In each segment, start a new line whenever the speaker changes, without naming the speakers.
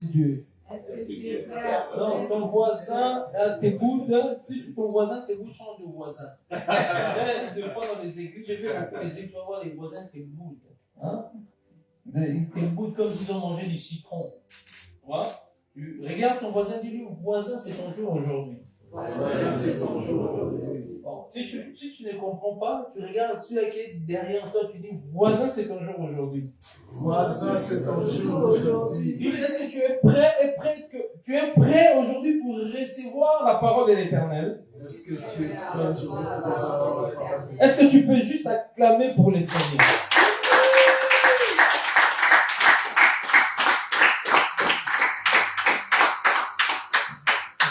Dieu. Non, ton voisin t'écoute, si ton voisin t'écoute, change de voisin. Deux fois dans les églises, j'ai fait beaucoup les églises, tu vas voir les voisins t'écoutent. Hein? Ils t'écoutent comme s'ils ont mangé du citron. Ouais? Tu regardes ton voisin, dis-lui, voisin, c'est ton jour aujourd'hui. Bon, si tu ne comprends pas, tu regardes celui qui est derrière toi, tu dis, voisin, c'est ton jour aujourd'hui.
Voisin, c'est ton jour aujourd'hui.
Est-ce que tu es tu es prêt aujourd'hui pour recevoir la parole de l'Éternel?
Est-ce que tu es prêt aujourd'hui pour recevoir la parole de l'Éternel?
Est-ce que tu peux juste acclamer pour les Seigneurs?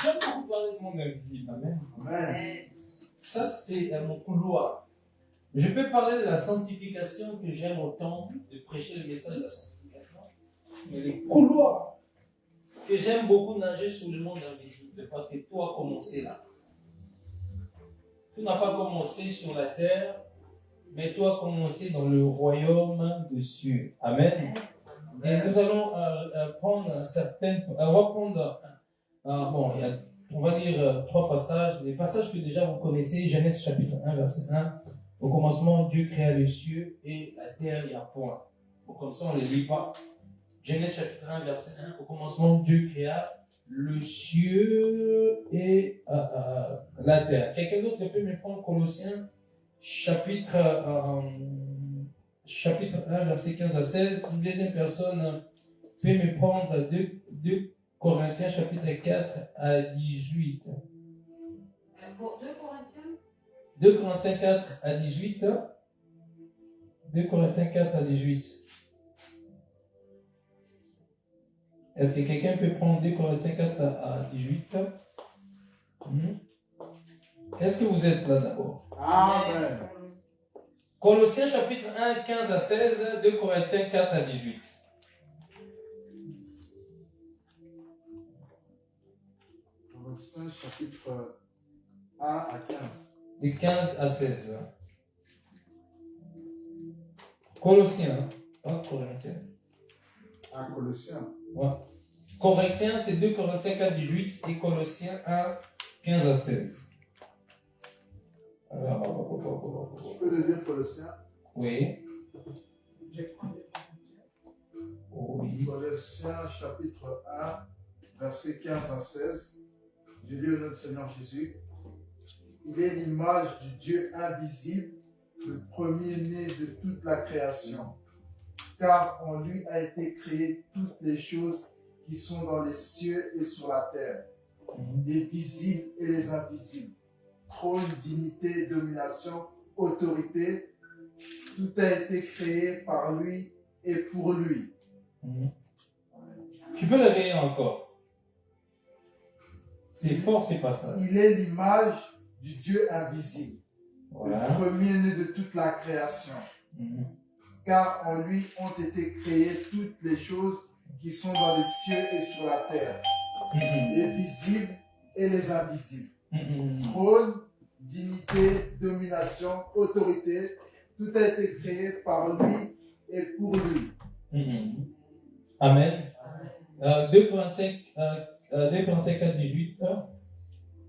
J'aime beaucoup parler de mon invisible. Amen. Ça, c'est mon couloir. Je peux parler de la sanctification que j'aime autant, de prêcher le message de la sanctification, mais les couloirs que j'aime beaucoup nager sur le monde invisible, parce que tout a commencé là. Tout n'a pas commencé sur la terre, mais tout a commencé dans le royaume des cieux. Amen. Et nous allons prendre on va dire 3 passages, des passages que déjà vous connaissez. Genèse chapitre 1, verset 1. Au commencement, Dieu créa les cieux et la terre, il n'y a point. Bon, comme ça, on ne les lit pas. Genèse chapitre 1, verset 1. Au commencement, Dieu créa le cieux et la terre. Quelqu'un d'autre peut me prendre Colossiens chapitre 1, verset 15 à 16. Une deuxième personne peut me prendre 2 Corinthiens chapitre 4 à 18. 2 Corinthiens 4 à 18. 2 Corinthiens 4 à 18. Est-ce que quelqu'un peut prendre 2 Corinthiens 4 à 18? Est-ce que vous êtes là d'abord?
Amen.
Colossiens chapitre 1, 15 à 16, 2 Corinthiens 4 à 18.
Colossiens chapitre 1 à 15.
De 15 à 16. Colossiens, pas Corinthiens.
Ah, Colossiens.
Ouais. Corinthiens, c'est 2 Corinthiens 4, 18 et Colossiens 1, 15 à 16. Alors,
Tu peux le lire, Colossiens?
oui. Oui.
Colossiens chapitre 1, verset 15 à 16. Je lis au nom du Seigneur Jésus. Il est l'image du Dieu invisible, le premier-né de toute la création. Car en lui a été créé toutes les choses qui sont dans les cieux et sur la terre, les visibles et les invisibles. Trône, dignité, domination, autorité, tout a été créé par lui et pour lui.
Tu peux le lire encore. C'est fort ces passages.
Il est l'image du Dieu invisible,
Voilà.
le premier-né de toute la création. Car en lui ont été créées toutes les choses qui sont dans les cieux et sur la terre, les visibles et les invisibles. Trône, dignité, domination, autorité, tout a été créé par lui et pour lui.
Amen. 2 Corinthiens 4, 18.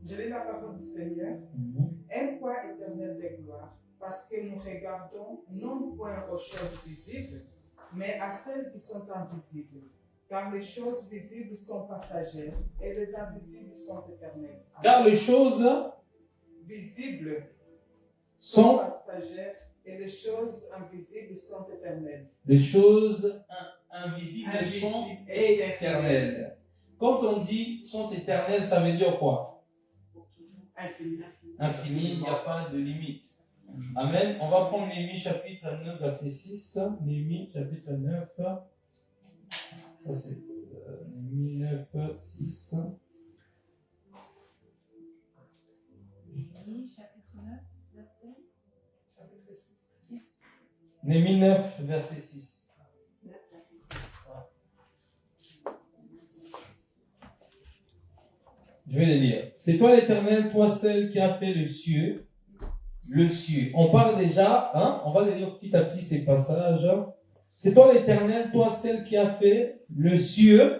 Je lis la parole du Seigneur. Un point éternel de gloire, parce que nous regardons non point aux choses visibles, mais à celles qui sont invisibles. Car les choses visibles sont passagères et les invisibles sont éternelles.
Car les choses
visibles
sont
passagères et les choses invisibles sont éternelles.
Les choses invisibles sont éternelles. Quand on dit sont éternelles, ça veut dire quoi?
Infini.
Infini, il n'y a pas de limite. Amen. On va prendre Néhémie chapitre 9, verset 6. Néhémie chapitre 9. Ça c'est Néhémie 9, 6.
Néhémie chapitre 9, verset
6.
Néhémie 9, verset 6.
9, verset 6.
Je vais les lire. C'est toi l'Éternel, toi celle qui a fait le cieux. Le cieux. On parle déjà, on va les lire petit à petit ces passages. C'est toi l'Éternel, toi celle qui a fait le cieux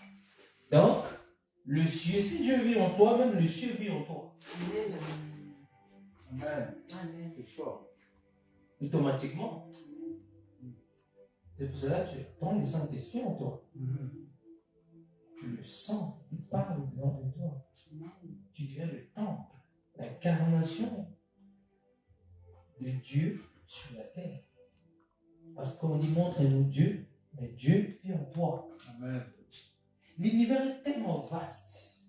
Donc, le cieux, si Dieu vit en toi, même le cieux vit en toi.
Amen.
Amen.
C'est fort.
Automatiquement. C'est pour cela que tu attends le Saint-Esprit en toi. Tu le sens, il parle dedans de toi. Tu deviens le temple, l'incarnation de Dieu sur la terre. Parce qu'on dit montre-nous Dieu, mais Dieu vit en toi.
Amen.
L'univers est tellement vaste.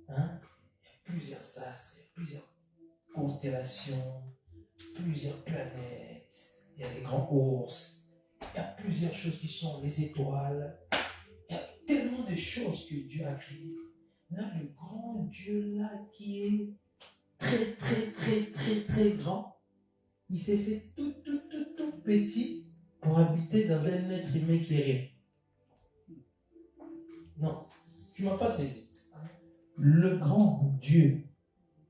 Hein? Il y a plusieurs astres, il y a plusieurs constellations, plusieurs planètes. Il y a les grands ours. Il y a plusieurs choses qui sont les étoiles. Il y a tellement de choses que Dieu a créées. Là, le grand Dieu là qui est très, très, très, très, très grand, il s'est fait tout petit pour habiter dans un être humain qui est rien. Non, tu ne m'as pas saisi. Le grand Dieu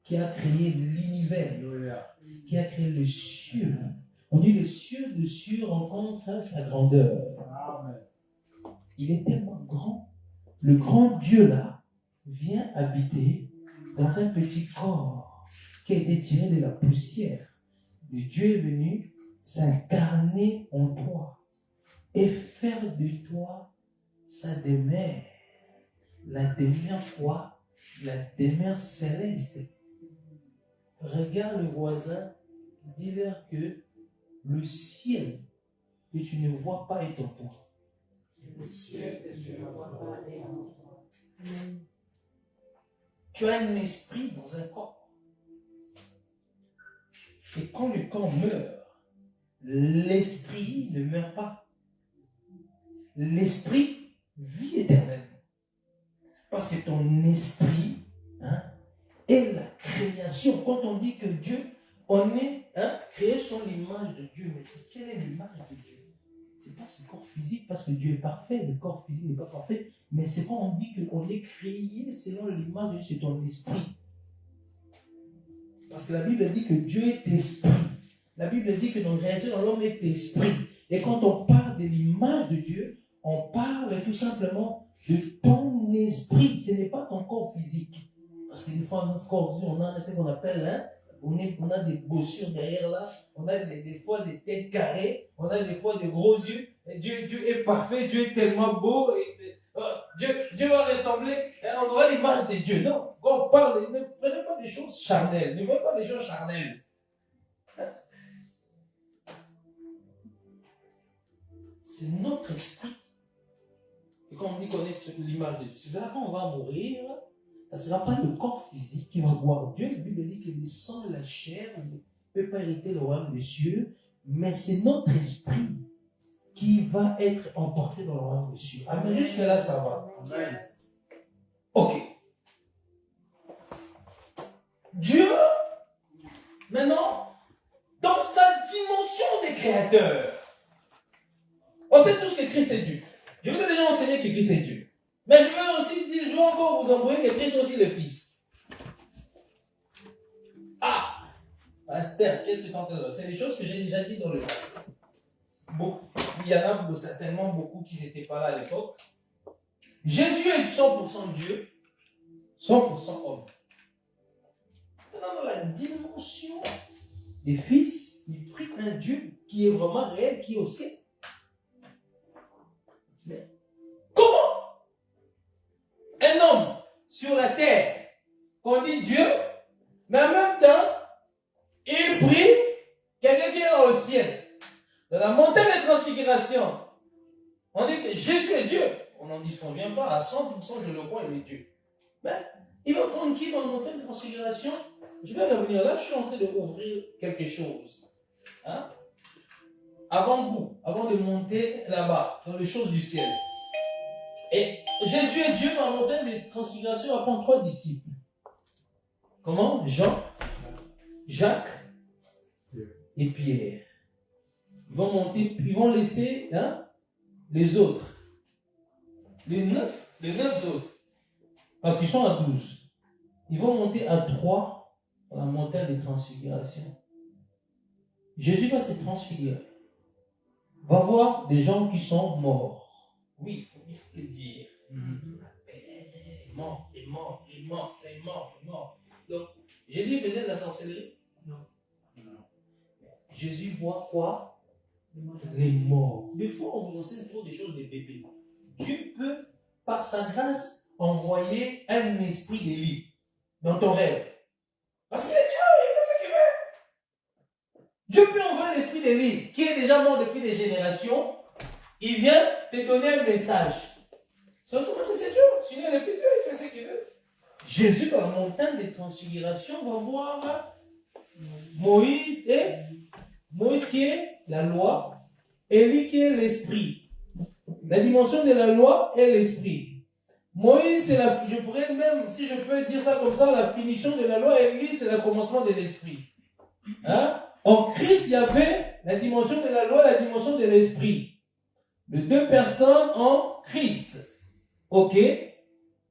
qui a créé l'univers, qui a créé le cieux. On dit le cieux rencontre sa grandeur.
Amen.
Il est tellement grand. Le grand Dieu là vient habiter dans un petit corps qui a été tiré de la poussière. Le Dieu est venu s'incarner en toi et faire de toi sa demeure. La demeure quoi? La demeure céleste. Regarde le voisin, dis-leur que le ciel que tu ne vois pas est en toi.
Le ciel que tu ne vois pas est en toi. Amen.
Tu as un esprit dans un corps. Et quand le corps meurt, l'esprit ne meurt pas. L'esprit vit éternellement. Parce que ton esprit est la création. Quand on dit que Dieu, on est créé sur l'image de Dieu, mais c'est quelle est l'image de Dieu? C'est pas ce corps physique, parce que Dieu est parfait, le corps physique n'est pas parfait, mais c'est quand on dit qu'on est créé selon l'image de Dieu, c'est ton esprit. Parce que la Bible dit que Dieu est esprit. La Bible dit que dans réalité, l'homme est esprit. Et quand on parle de l'image de Dieu, on parle tout simplement de ton esprit. Ce n'est pas ton corps physique. Parce que des fois, notre corps physique, on a ce qu'on appelle, on a des bossures derrière là, on a des fois des têtes carrées, on a des fois des gros yeux. Et Dieu est parfait, Dieu est tellement beau. Dieu va ressembler, on voit l'image de Dieu. Non, quand on parle, ne prenez pas des choses charnelles, ne voyez pas des choses charnelles. C'est notre esprit. Et quand on dit qu'on est sur l'image de Dieu, c'est là quand on va mourir, ça ne sera pas le corps physique qui va voir Dieu. La Bible dit que le sang et la chair ne peuvent pas hériter le royaume des cieux, mais c'est notre esprit qui va être emporté dans le royaume des cieux. Amen. Jusque-là, ça va.
Amen.
Ok. Dieu, maintenant, dans sa dimension des créateurs, on sait tous que Christ est Dieu. Je vous ai déjà enseigné que Christ est Dieu. Mais je veux aussi dire, je veux encore vous envoyer que Christ est aussi le Fils. Ah, Pasteur, qu'est-ce que tu entends? C'est des choses que j'ai déjà dit dans le passé. Bon, il y en a certainement beaucoup qui n'étaient pas là à l'époque. Jésus est 100% Dieu, 100% homme. Dans la dimension des fils, il prit un Dieu qui est vraiment réel, qui est au ciel. Mais comment un homme sur la terre, qu'on dit Dieu, mais en même temps, il prit quelqu'un qui est au ciel. Dans la montagne de transfiguration, on dit que Jésus est Dieu. On n'en disconvient pas, à 100% je le crois, il est Dieu. Mais il va prendre qui dans la montagne de transfiguration? Je vais revenir là, je suis en train d'ouvrir quelque chose. Avant de monter là-bas, dans les choses du ciel. Et Jésus est Dieu dans la montagne de transfiguration, il va prendre 3 disciples. Comment? Jean, Jacques et Pierre. Ils vont monter, ils vont laisser les autres. Les 9 autres. Parce qu'ils sont à 12. Ils vont monter à 3 dans la montagne de transfiguration. Jésus va se transfigurer. Va voir des gens qui sont morts. Oui, il faut le dire. Il est mort, il est mort, il est mort, il est mort, il est mort. Donc, Jésus faisait de la sorcellerie? Non. Jésus voit quoi? Les morts. Des fois, on vous enseigne trop des choses des bébés. Dieu peut, par sa grâce, envoyer un esprit d'Élie dans ton rêve. Parce qu'il est Dieu, il fait ce qu'il veut. Dieu peut envoyer l'esprit d'Élie, qui est déjà mort depuis des générations. Il vient te donner un message. C'est automatiquement, c'est Dieu. Sinon, il n'est plus Dieu, il fait ce qu'il veut. Jésus, dans la montagne de transfiguration, va voir Moïse et Moïse qui est la loi, Élie qui est l'esprit. La dimension de la loi est l'esprit. Moïse, c'est je pourrais même, si je peux dire ça comme ça, la finition de la loi, Élie, c'est le commencement de l'esprit. Hein? En Christ, il y avait la dimension de la loi, la dimension de l'esprit. Les deux personnes en Christ. Ok?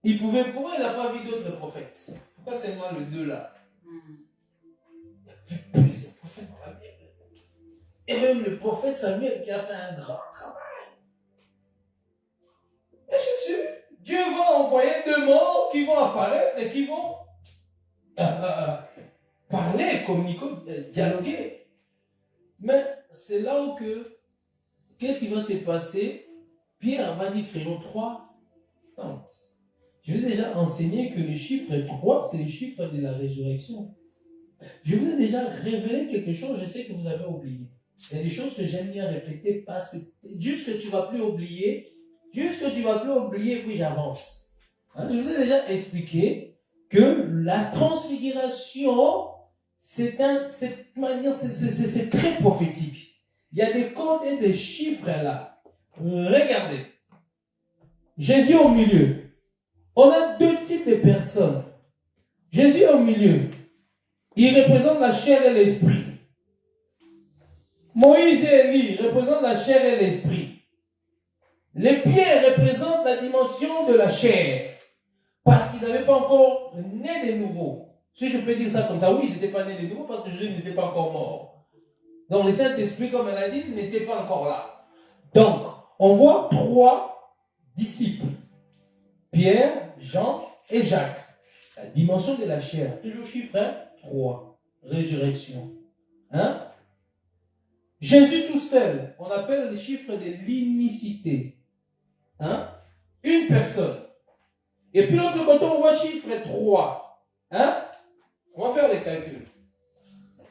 Pourquoi il n'a pas vu d'autres prophètes? Pourquoi c'est moi le deux là? Il y a plus de prophètes dans la Bible. Et même le prophète Samuel qui a fait un grand travail. Et Jésus, Dieu va envoyer deux morts qui vont apparaître et qui vont parler, communiquer, dialoguer. Mais c'est là où qu'est-ce qui va se passer? Pierre va dire créons 3 tentes. Je vous ai déjà enseigné que le chiffre 3, c'est le chiffre de la résurrection. Je vous ai déjà révélé quelque chose, je sais que vous avez oublié. Il y a des choses que j'aime bien répéter parce que juste que tu ne vas plus oublier, puis j'avance. Hein? Je vous ai déjà expliqué que la transfiguration, c'est très prophétique. Il y a des codes et des chiffres là. Regardez. Jésus au milieu. On a 2 types de personnes. Jésus au milieu. Il représente la chair et l'esprit. Moïse et Élie représentent la chair et l'esprit. Les pierres représentent la dimension de la chair. Parce qu'ils n'avaient pas encore né de nouveau. Si je peux dire ça comme ça, oui, ils n'étaient pas nés de nouveau parce que Jésus n'était pas encore mort. Donc le Saint-Esprit, comme elle a dit, n'était pas encore là. Donc, on voit 3 disciples. Pierre, Jean et Jacques. La dimension de la chair. Toujours chiffre 3. Résurrection. Hein? Jésus tout seul, on appelle le chiffre de l'unicité. Hein? Une personne. Et puis l'autre côté, on voit chiffre 3. Hein? On va faire les calculs.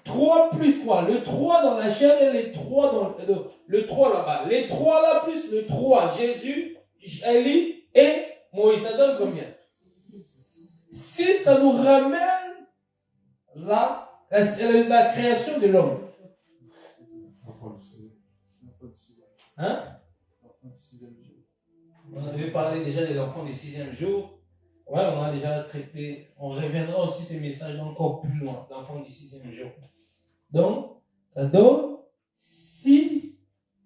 3 plus 3. Le 3 dans la chair et les 3 dans le 3 là-bas. Les 3 là plus le 3. Jésus, Élie et Moïse. Ça donne combien? 6, ça nous ramène la création de l'homme. Hein? On avait parlé déjà de l'enfant du 6e jour. Ouais, on a déjà traité. On reviendra aussi ces messages encore plus loin. L'enfant du 6e jour. Donc, ça donne 6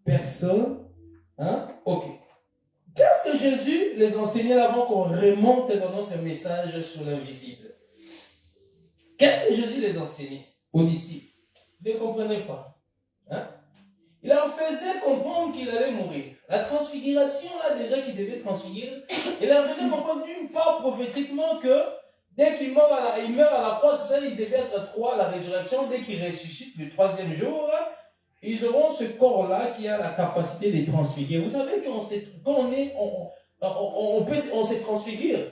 personnes. Hein? Ok. Qu'est-ce que Jésus les enseignait avant qu'on remonte dans notre message sur l'invisible? Qu'est-ce que Jésus les enseignait aux disciples? Ils ne comprenaient pas. Hein? Il leur faisait comprendre qu'il allait mourir. La transfiguration, là, déjà qu'il devait transfigurer, il leur faisait comprendre d'une part prophétiquement que dès qu'il meurt à la croix, c'est ça, il devait être 3 à la résurrection, dès qu'il ressuscite le 3e jour, là, ils auront ce corps-là qui a la capacité de transfigurer. Vous savez qu'on se transfigure,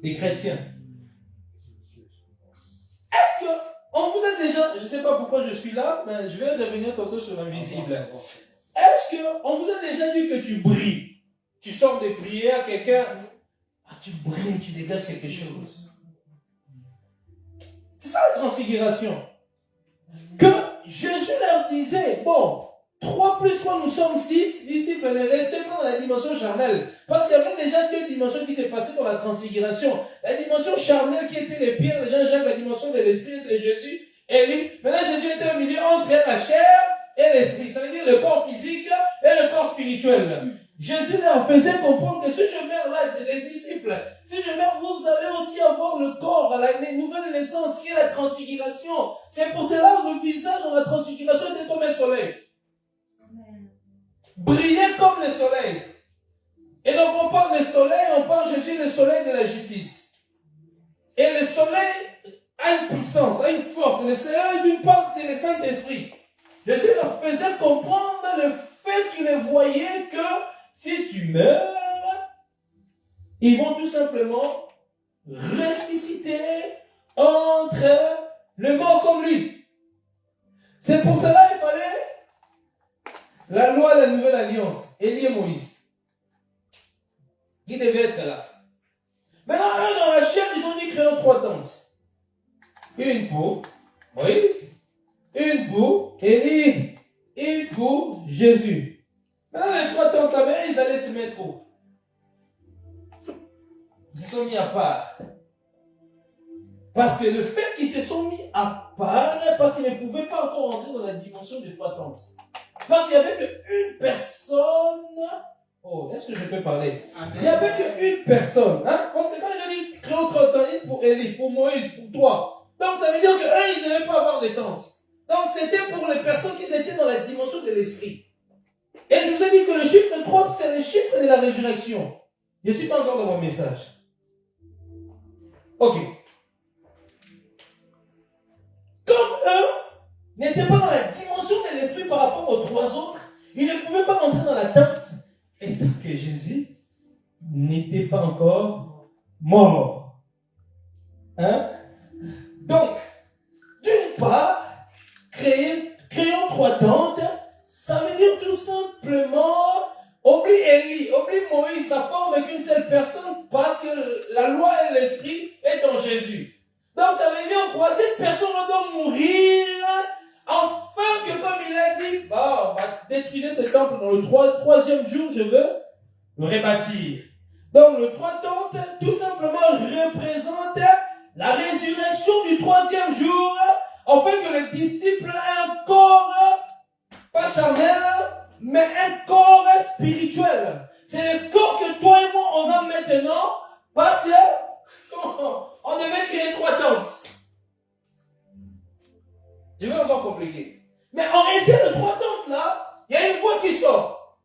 les chrétiens. Est-ce que on vous a déjà, je ne sais pas pourquoi je suis là, mais je vais revenir tantôt sur l'invisible. Est-ce qu'on vous a déjà dit que tu brilles? Tu sors de prier à quelqu'un, tu brilles, tu dégages quelque chose. C'est ça la transfiguration. Que Jésus leur disait, bon, 3 plus 3, nous sommes 6, disciples, ne restez pas dans la dimension charnelle. Parce qu'il y avait déjà 2 dimensions qui s'est passées dans la transfiguration. La dimension charnelle qui était les pierres, les gens Jacques, la dimension de l'esprit était Jésus, Élie. Maintenant Jésus était au milieu entre la chair et l'esprit. Ça veut dire le corps physique et le corps spirituel. Jésus leur faisait comprendre que si je meurs là, les disciples, si je meurs, vous allez aussi avoir le corps, la nouvelle naissance qui est la transfiguration. C'est pour cela que le visage dans la transfiguration était comme un soleil. Briller comme le soleil. le soleil, on parle Jésus le soleil de la justice. Et le soleil a une puissance, a une force. Le soleil, d'une part, c'est le Saint-Esprit. Jésus leur faisait comprendre le fait qu'ils ne voyaient que si tu meurs, ils vont tout simplement ressusciter entre le mort comme lui. C'est pour cela qu'il fallait la loi de la nouvelle alliance, Élie et Moïse, qui devaient être là. Maintenant, eux, dans la chair, ils ont dit créons 3 tentes. Une pour Moïse, une pour Élie, une pour Jésus. Maintenant, les 3 tentes là, ils allaient se mettre où? Ils se sont mis à part. Parce que le fait qu'ils se sont mis à part, parce qu'ils ne pouvaient pas encore entrer dans la dimension des 3 tentes. Parce qu'il n'y avait qu'une personne. Oh, est-ce que je peux parler? Amen. Il n'y avait qu'une personne. Hein? Parce que quand il a dit créons 3 tentes pour Élie, pour Moïse, pour toi. Donc ça veut dire qu'eux, ils ne devaient pas avoir de tentes. Donc c'était pour les personnes qui étaient dans la dimension de l'esprit. Et je vous ai dit que le chiffre 3, c'est le chiffre de la résurrection. Je ne suis pas encore dans mon message. Ok. Comme eux n'étaient pas dans la dimension de l'esprit par rapport aux 3 autres, ils ne pouvaient pas rentrer dans la tente. Et tant que Jésus n'était pas encore mort. Hein? Donc, d'une part, créons 3 tentes, ça veut dire tout simplement, oublie Élie, oublie Moïse, ça forme qu'une seule personne parce que la loi et l'esprit est en Jésus. Donc ça veut dire quoi? Cette personne doit mourir, afin que comme il a dit, on va détruire ce temple dans le 3e jour, je veux le rebâtir. Donc le 3 tentes, tout simplement, représente la résurrection du 3e jour, afin que le disciple ait un corps, pas charnel, mais un corps spirituel. C'est le corps que toi et moi on a maintenant, parce qu'on devait créer 3 tentes. Je vais encore compliquer. Mais en réalité, le 3 tentes là, il y a une voix qui sort.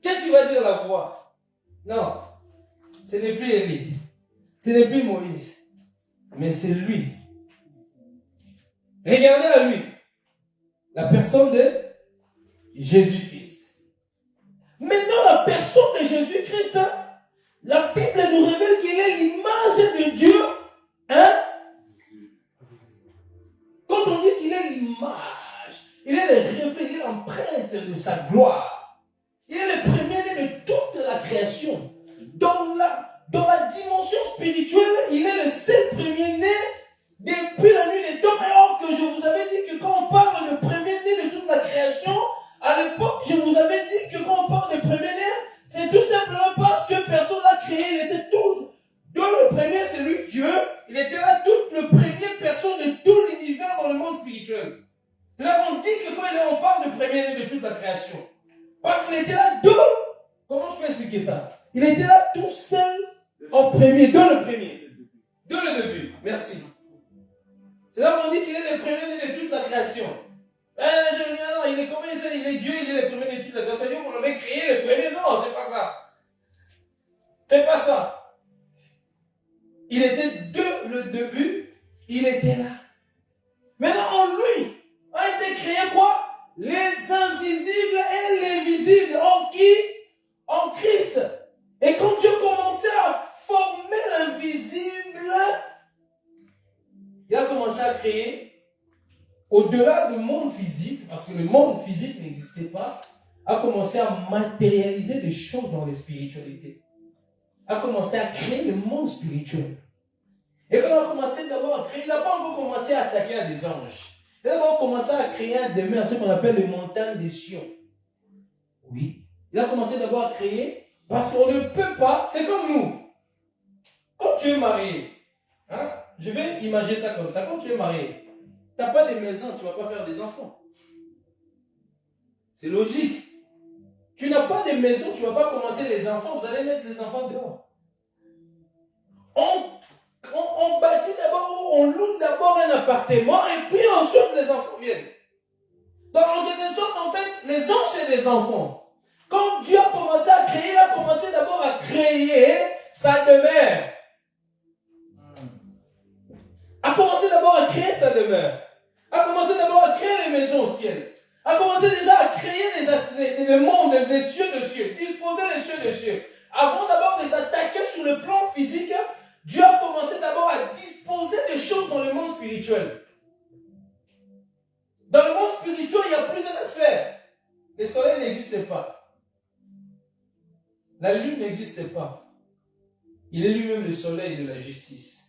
Qu'est-ce qu'il va dire la voix? Non, ce n'est plus Élie, ce n'est plus Moïse, mais c'est lui. Regardez à lui, la personne de Jésus-Christ. Maintenant, la personne de Jésus-Christ, la Bible nous révèle qu'il est l'image de Dieu. Hein? Quand on dit qu'il est l'image, il est le reflet, il est l'empreinte de sa gloire. Il est le premier-né de toute la création. Dans la dimension spirituelle, il est le seul premier-né depuis la nuit des temps. Alors que je vous avais dit que quand on parle de premier-né de toute la création, à l'époque, je vous avais dit que quand on parle de premier-né, c'est tout simplement parce que personne l'a créé. Il était tout. Dieu le premier, c'est lui Dieu. Il était là, toute le première personne de tout l'univers dans le monde spirituel. C'est là qu'on dit que quand on parle de premier-né de toute la création. Parce qu'il était là comment je peux expliquer ça? Il était là tout seul en premier, dès le premier. Dès le début. Merci. C'est là qu'on dit qu'il est le premier de toute la création. Non, il est combien? Il est Dieu, il est le premier de toute la création. C'est Dieu qu'on avait créé le premier. Non, c'est pas ça. C'est pas ça. Il était dès le début, il était là. Maintenant, en lui, a été créé quoi? Les invisibles et les visibles. En qui? En Christ. Et quand Dieu commençait à former l'invisible, il a commencé à créer, au-delà du monde physique, parce que le monde physique n'existait pas, a commencé à matérialiser des choses dans les spiritualités. A commencé à créer le monde spirituel. Et quand il a commencé d'abord à créer, il n'a pas encore commencé à attaquer à des anges. Il a d'abord commencé à créer un domaine, à ce qu'on appelle les montagnes des Sion. Oui. Il a commencé d'abord à créer, parce qu'on ne peut pas, c'est comme nous. Quand tu es marié, hein, je vais imaginer ça comme ça, quand tu es marié, tu n'as pas de maison, tu ne vas pas faire des enfants. C'est logique. Tu n'as pas de maison, tu ne vas pas commencer les enfants, vous allez mettre les enfants dehors. On bâtit d'abord, on loue d'abord un appartement et puis ensuite les enfants viennent. Donc en quelque sorte, en fait, les anges c'est des enfants. Quand Dieu a créer sa demeure. A commencé d'abord à créer sa demeure. A commencé d'abord à créer les maisons au ciel. A commencé déjà à créer les mondes, les cieux de cieux, disposer les cieux de cieux. Avant d'abord de s'attaquer sur le plan physique, Dieu a commencé d'abord à disposer des choses dans le monde spirituel. Dans le monde spirituel, il y a plusieurs affaires. Le soleil n'existait pas. La lune n'existait pas. Il est lui-même le soleil de la justice.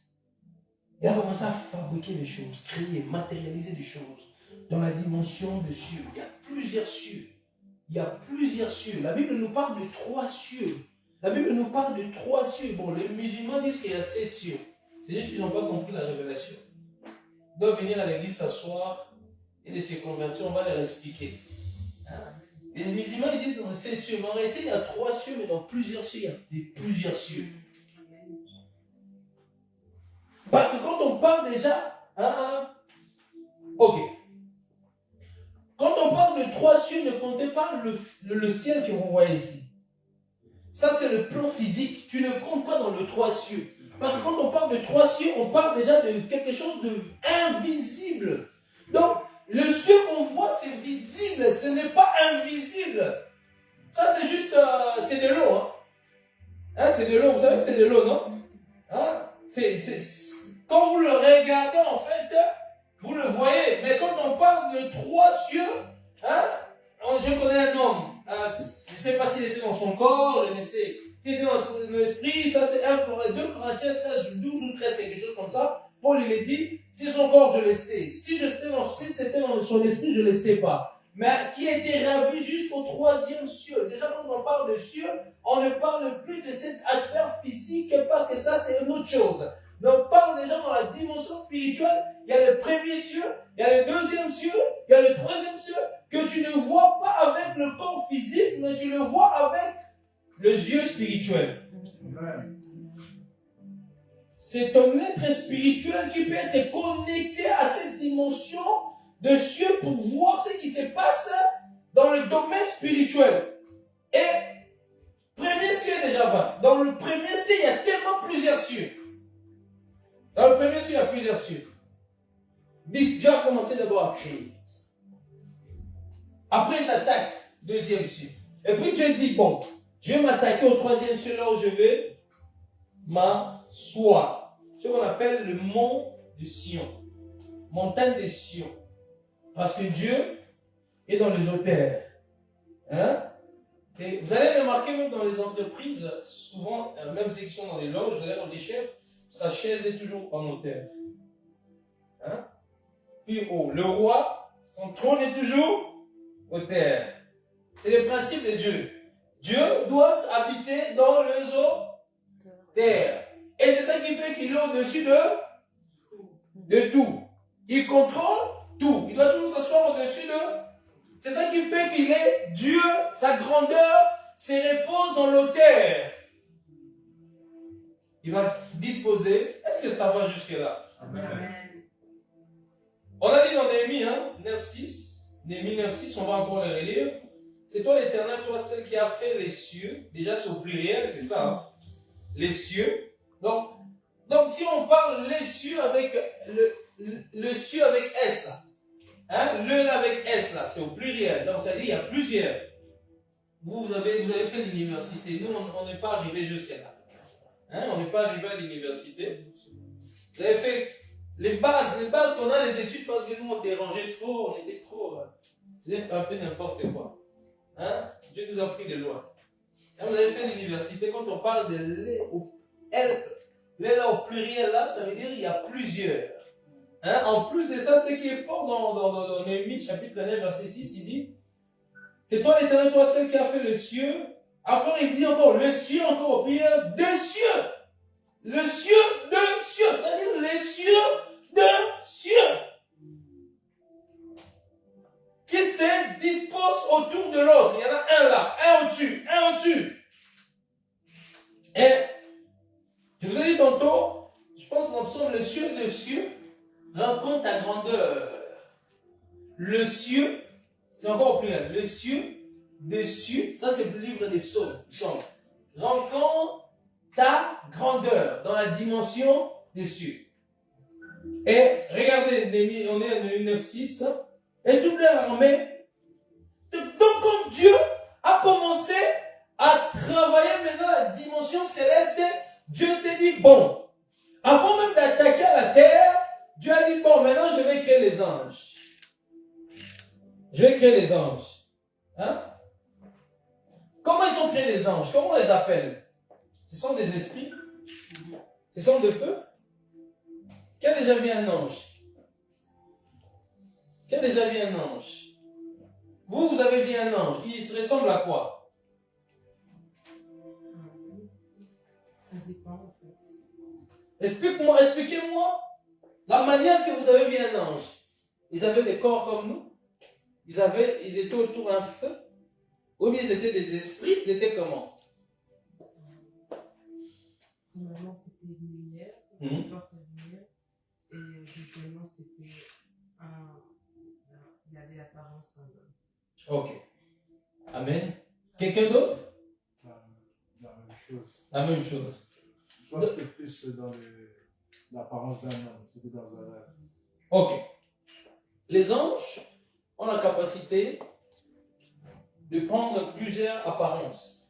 Il a commencé à fabriquer des choses, créer, matérialiser des choses dans la dimension de cieux. Il y a plusieurs cieux. Il y a plusieurs cieux. La Bible nous parle de 3 cieux. La Bible nous parle de 3 cieux. Bon, les musulmans disent qu'il y a 7 cieux. C'est juste qu'ils n'ont pas compris la révélation. Ils doivent venir à l'église s'asseoir et de se convertir, on va leur expliquer. Les musulmans ils disent dans 7 cieux, mais en réalité il y a 3 cieux, mais dans plusieurs cieux, il y a plusieurs cieux. Parce que quand on parle déjà, ok. Quand on parle de 3 cieux, ne comptez pas le ciel que vous voyez ici. Ça c'est le plan physique, tu ne comptes pas dans le 3 cieux. Parce que quand on parle de 3 cieux, on parle déjà de quelque chose d'invisible. Donc, le cieux qu'on voit, c'est visible, ce n'est pas invisible. Ça, c'est juste, c'est de l'eau. C'est de l'eau, vous savez que c'est de l'eau, non? Quand vous le regardez, en fait, vous le voyez. Mais quand on parle de 3 cieux, je connais un homme. Je ne sais pas s'il était dans son corps, mais s'il était dans son esprit, ça c'est 2 Corinthiens 13, 12 ou 13, quelque chose comme ça. Paul il est dit, si son corps je le sais, si c'était dans son esprit je ne le sais pas, mais qui a été ravi jusqu'au 3e cieux. Déjà quand on parle de cieux, on ne parle plus de cette affaire physique parce que ça c'est une autre chose. Mais on parle déjà dans la dimension spirituelle, il y a le premier cieux, il y a le 2e cieux, il y a le 3e cieux, que tu ne vois pas avec le corps physique, mais tu le vois avec les yeux spirituels. Amen. C'est ton être spirituel qui peut être connecté à cette dimension de cieux pour voir ce qui se passe dans le domaine spirituel. Et premier cieux est déjà vaste. Dans le premier cieux, il y a tellement plusieurs cieux. Dans le premier cieux, il y a plusieurs cieux. Dieu a commencé d'abord à créer. Après, il s'attaque, 2e cieux. Et puis Dieu dit, bon, je vais m'attaquer au 3e cieux là où je vais m'asseoir. Ce qu'on appelle le mont de Sion. Montagne de Sion. Parce que Dieu est dans les hauteurs. Et vous allez remarquer même dans les entreprises, souvent, même ceux qui sont dans les loges, vous allez dans les chefs, sa chaise est toujours en hauteur. Puis haut. Le roi, son trône est toujours hauteur. C'est le principe de Dieu. Dieu doit habiter dans les hauteurs. Et c'est ça qui fait qu'il est au-dessus de tout. Il contrôle tout. Il doit toujours s'asseoir au-dessus de... C'est ça qui fait qu'il est Dieu, sa grandeur se repose dans l'autel. Il va disposer. Est-ce que ça va jusque-là? Amen. On a dit dans Néhémie 9.6, Néhémie 9.6, on va encore le relire. C'est toi l'Éternel, toi celle qui a fait les cieux. Déjà c'est au pluriel, c'est ça. Les cieux. Donc si on parle les cieux avec le cieux avec S là, le avec S là, c'est au pluriel. Donc ça dit il y a plusieurs. Vous avez fait l'université. Nous on n'est pas arrivé jusqu'à là. On n'est pas arrivé à l'université. Vous avez fait les bases qu'on a, les études, parce que nous on dérangeait trop, on était trop. Vous êtes un peu n'importe quoi. Dieu nous a pris de loin. Vous avez fait l'université, quand on parle de là au pluriel là, ça veut dire il y a plusieurs. En plus de ça, ce qui est fort dans Néhémie chapitre 9 verset 6, il dit, c'est toi l'Éternel, toi celle qui a fait le cieux. Après il dit encore le cieux, encore au pluriel, de cieux. Le cieux de cieux, c'est-à-dire les cieux de cieux. Qui se disposent autour de l'autre. Il y en a un là, un au-dessus. Et je vous ai dit tantôt, je pense qu'ensemble, le cieux de cieux rencontre ta grandeur. Le cieux, c'est encore au pluriel. Le cieux de cieux, ça c'est le livre des psaumes. rencontre ta grandeur dans la dimension des cieux. Et regardez, on est en 9:6, et toute leur armée. Donc quand Dieu a commencé à travailler maintenant la dimension céleste, Dieu s'est dit, bon, avant même d'attaquer à la terre, Dieu a dit, bon, maintenant je vais créer les anges. Je vais créer les anges. Hein? Comment ils ont créé les anges? Comment on les appelle? Ce sont des esprits? Ce sont de feu? Qui a déjà vu un ange? Qui a déjà vu un ange? Vous avez vu un ange. Il se ressemble à quoi?
Ça dépend en fait.
Expliquez-moi la manière que vous avez vu un ange. Ils avaient des corps comme nous. Ils étaient autour d'un feu. Ou bien ils étaient des esprits. Ils étaient comment?
Premièrement, c'était une lumière, une forte lumière. Et deuxièmement, c'était il y avait l'apparence d'un homme.
Ok. Amen. Quelqu'un d'autre?
La même chose.
La même chose.
Je pense que c'était plus dans l'apparence d'un homme. C'était dans un rêve.
Ok. Les anges ont la capacité de prendre plusieurs apparences.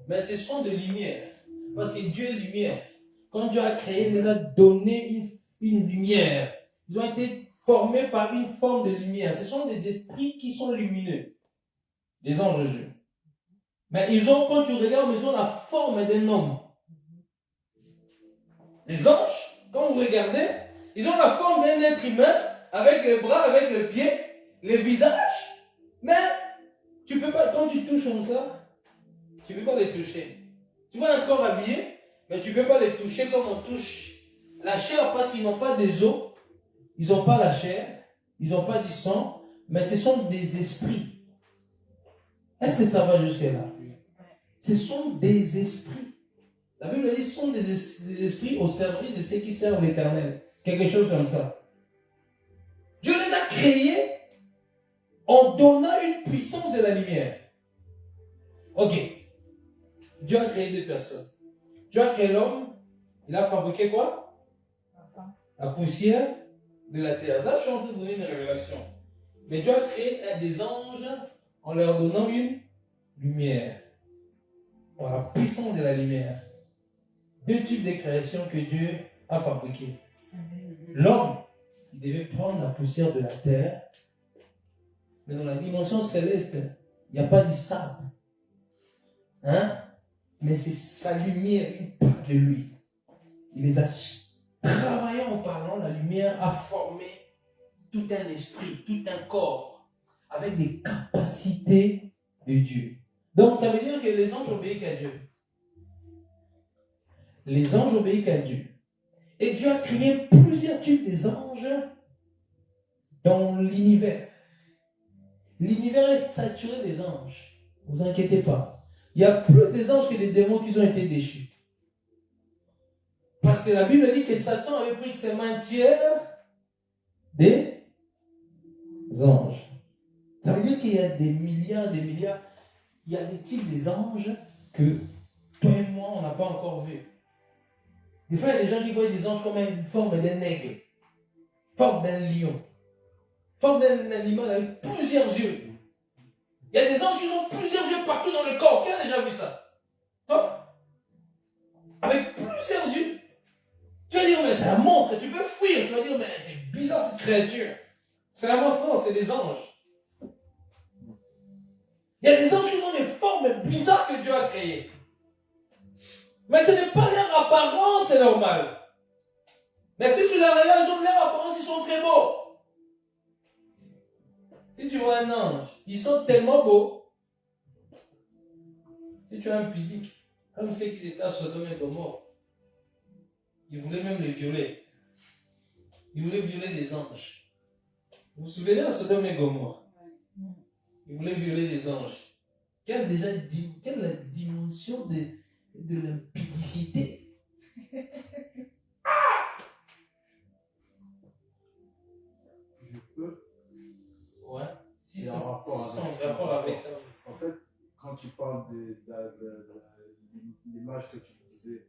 Mais ce sont de lumière. Parce que Dieu est lumière. Quand Dieu a créé, il les a donné une lumière. Ils ont été formés par une forme de lumière. Ce sont des esprits qui sont lumineux. Les anges de Dieu. Mais quand tu regardes, ils ont la forme d'un homme. Les anges, quand vous regardez, ils ont la forme d'un être humain, avec les bras, avec les pieds, les visages. Mais tu peux pas, quand tu touches comme ça, tu ne peux pas les toucher. Tu vois un corps habillé, mais tu ne peux pas les toucher comme on touche la chair, parce qu'ils n'ont pas des os, ils n'ont pas la chair, ils n'ont pas du sang, mais ce sont des esprits. Est-ce que ça va jusque-là? Ce sont des esprits. La Bible dit, ce sont des esprits au service de ceux qui servent l'Éternel. Quelque chose comme ça. Dieu les a créés en donnant une puissance de la lumière. Ok. Dieu a créé deux personnes. Dieu a créé l'homme. Il a fabriqué quoi? La poussière de la terre. Là, je suis en train de donner une révélation. Mais Dieu a créé des anges en leur donnant une lumière. Par la puissance de la lumière. Deux types de créations que Dieu a fabriquées. L'homme, il devait prendre la poussière de la terre. Mais dans la dimension céleste, il n'y a pas du sable. Hein? Mais c'est sa lumière, une part de lui. Il les a travaillés en parlant. La lumière a formé tout un esprit, tout un corps, avec des capacités de Dieu. Donc ça veut dire que les anges obéissent qu'à Dieu. Les anges obéissent qu'à Dieu. Et Dieu a créé plusieurs types d'anges dans l'univers. L'univers est saturé des anges. Ne vous inquiétez pas. Il y a plus des anges que des démons qui ont été déchus. Parce que la Bible dit que Satan avait pris de ses mains tiers des anges. Ça veut dire qu'il y a des milliards, il y a des types d'anges que toi et moi, on n'a pas encore vu. Des fois, il y a des gens qui voient des anges comme une forme d'un aigle, forme d'un lion, forme d'un animal avec plusieurs yeux. Il y a des anges qui ont plusieurs yeux partout dans le corps. Qui a déjà vu ça? Toi? Avec plusieurs yeux. Tu vas dire, mais c'est un monstre, tu peux fuir. Tu vas dire, mais c'est bizarre cette créature. C'est un monstre, non, c'est des anges. Il y a des anges qui ont des formes bizarres que Dieu a créées. Mais ce n'est pas leur apparence, c'est normal. Mais si tu les regardes, ils ont leur apparence, ils sont très beaux. Si tu vois un ange, ils sont tellement beaux. Si tu as un pudique, comme ceux qui étaient à Sodome et Gomorrhe, ils voulaient même les violer. Ils voulaient violer des anges. Vous vous souvenez à Sodome et Gomorrhe? Ils voulaient violer des anges. Quelle est la dimension de l'impudicité?
Je peux.
Ouais. Si
Il y a
c'est
un rapport
en rapport avec ça.
En fait, quand tu parles de l'image que tu disais,